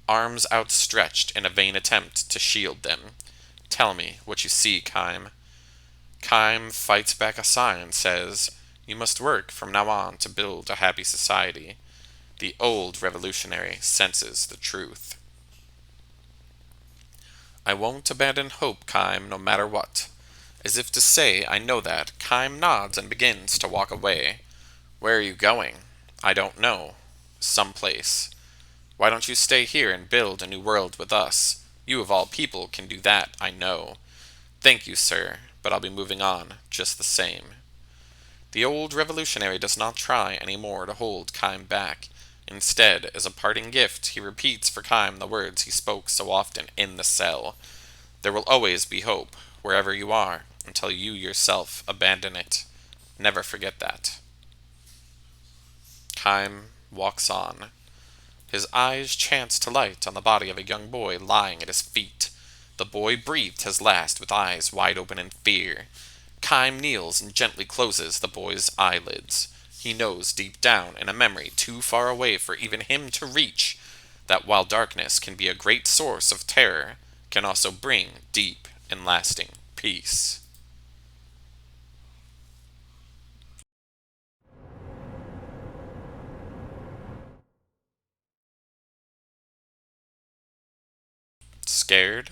arms outstretched in a vain attempt to shield them. Tell me what you see, Kime. Kime fights back a sigh and says, you must work from now on to build a happy society. The old revolutionary senses the truth. I won't abandon hope, Kime, no matter what. As if to say, I know that, Kime nods and begins to walk away. Where are you going? I don't know. Someplace. Why don't you stay here and build a new world with us? You of all people can do that, I know. Thank you, sir, but I'll be moving on, just the same. The old revolutionary does not try any more to hold Kime back. Instead, as a parting gift, he repeats for Kime the words he spoke so often in the cell. There will always be hope, wherever you are, until you yourself abandon it. Never forget that. Kime walks on. His eyes chance to light on the body of a young boy lying at his feet. The boy breathed his last with eyes wide open in fear. Kime kneels and gently closes the boy's eyelids. He knows deep down, in a memory too far away for even him to reach, that while darkness can be a great source of terror, can also bring deep and lasting peace. Scared?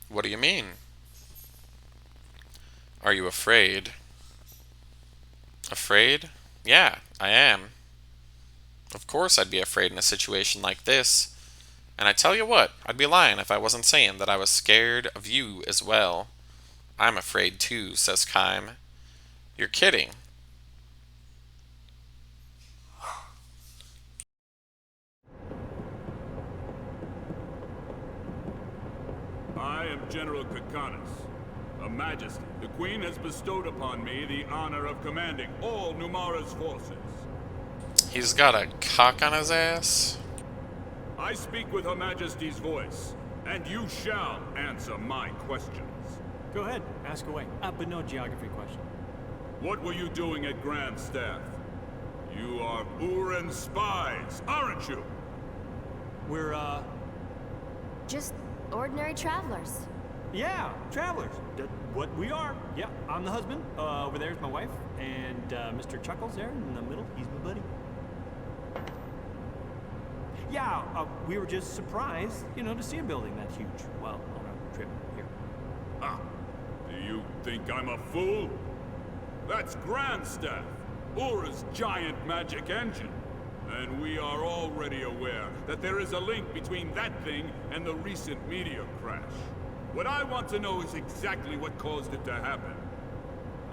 What do you mean? Are you afraid? Afraid? Yeah, I am. Of course I'd be afraid in a situation like this. And I tell you what, I'd be lying if I wasn't saying that I was scared of you as well. I'm afraid too, says Kime. You're kidding. I am General Kakanis, a majesty. The Queen has bestowed upon me the honor of commanding all Numara's forces. He's got a cock on his ass? I speak with Her Majesty's voice, and you shall answer my questions. Go ahead, ask away. But no geography question. What were you doing at Grand Staff? You are Uran spies, aren't you? We're, Just ordinary travelers. yeah, travelers. What we are. Yeah, I'm the husband. Over there's my wife. And, Mr. Chuckles there in the middle, he's my buddy. Yeah, we were just surprised, to see a building that huge while on a trip here. Ah, do you think I'm a fool? That's Grand Staff, Ura's giant magic engine. And we are already aware that there is a link between that thing and the recent meteor crash. What I want to know is exactly what caused it to happen.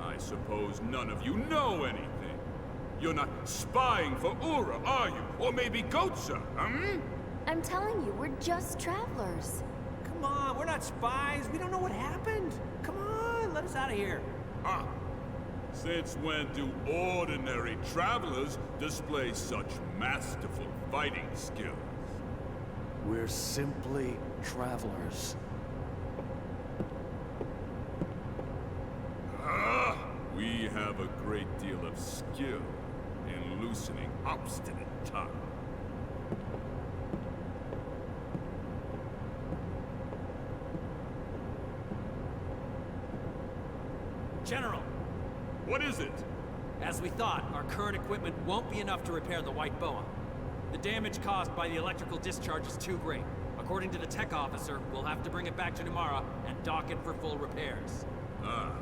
I suppose none of you know anything. You're not spying for Ura, are you? Or maybe Gotza, I'm telling you, we're just travelers. Come on, we're not spies. We don't know what happened. Come on, let us out of here. Ah. Since when do ordinary travelers display such masterful fighting skills? We're simply travelers. Ah, we have a great deal of skill in loosening obstinate tongue. General! What is it? As we thought, our current equipment won't be enough to repair the White Boa. The damage caused by the electrical discharge is too great. According to the tech officer, we'll have to bring it back to Numara and dock it for full repairs. Ah,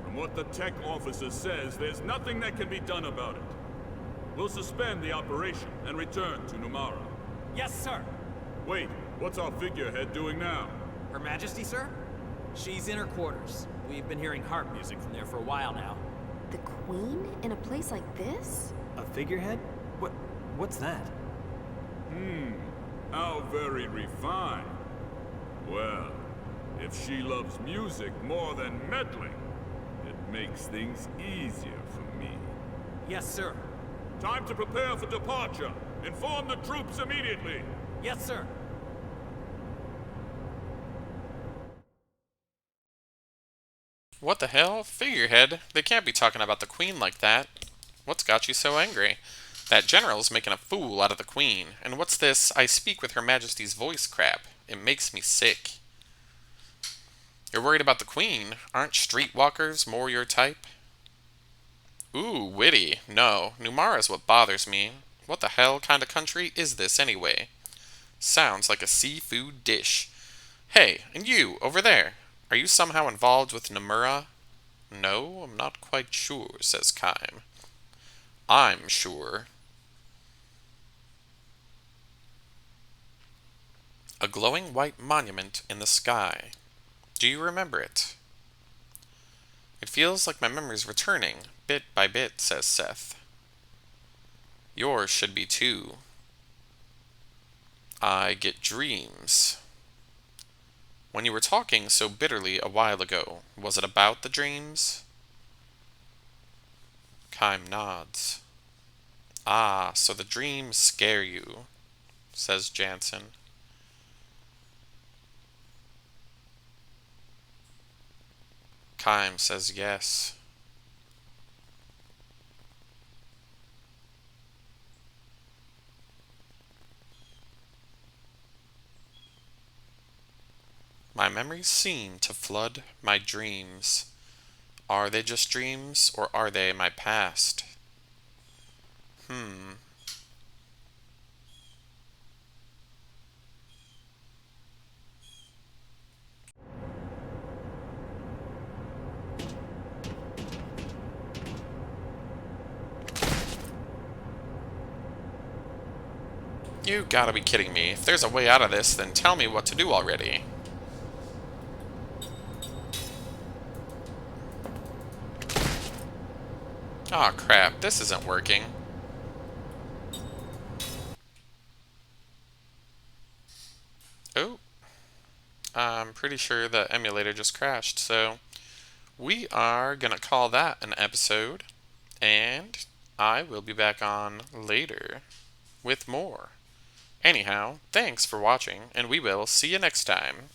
from what the tech officer says, there's nothing that can be done about it. We'll suspend the operation and return to Numara. Yes, sir. Wait, what's our figurehead doing now? Her Majesty, sir? She's in her quarters. We've been hearing harp music from there for a while now. The Queen in a place like this? A figurehead? What's that? How very refined. Well, if she loves music more than meddling, it makes things easier for me. Yes, sir. Time to prepare for departure. Inform the troops immediately. Yes, sir. What the hell? Figurehead? They can't be talking about the Queen like that. What's got you so angry? That general's making a fool out of the Queen. And what's this, I speak with Her Majesty's voice crap? It makes me sick. You're worried about the Queen? Aren't streetwalkers more your type? Ooh, witty. No, Numara's what bothers me. What the hell kind of country is this anyway? Sounds like a seafood dish. Hey, and you, over there. Are you somehow involved with Nomura? No, I'm not quite sure, says Kime. I'm sure. A glowing white monument in the sky. Do you remember it? It feels like my memory's returning, bit by bit, says Seth. Yours should be too. I get dreams. When you were talking so bitterly a while ago, was it about the dreams? Kime nods. Ah, so the dreams scare you, says Jansen. Kime says yes. My memories seem to flood my dreams. Are they just dreams, or are they my past? You gotta be kidding me. If there's a way out of this, then tell me what to do already. Aw, crap. This isn't working. Oh. I'm pretty sure the emulator just crashed, so we are gonna call that an episode, and I will be back on later with more. Anyhow, thanks for watching, and we will see you next time.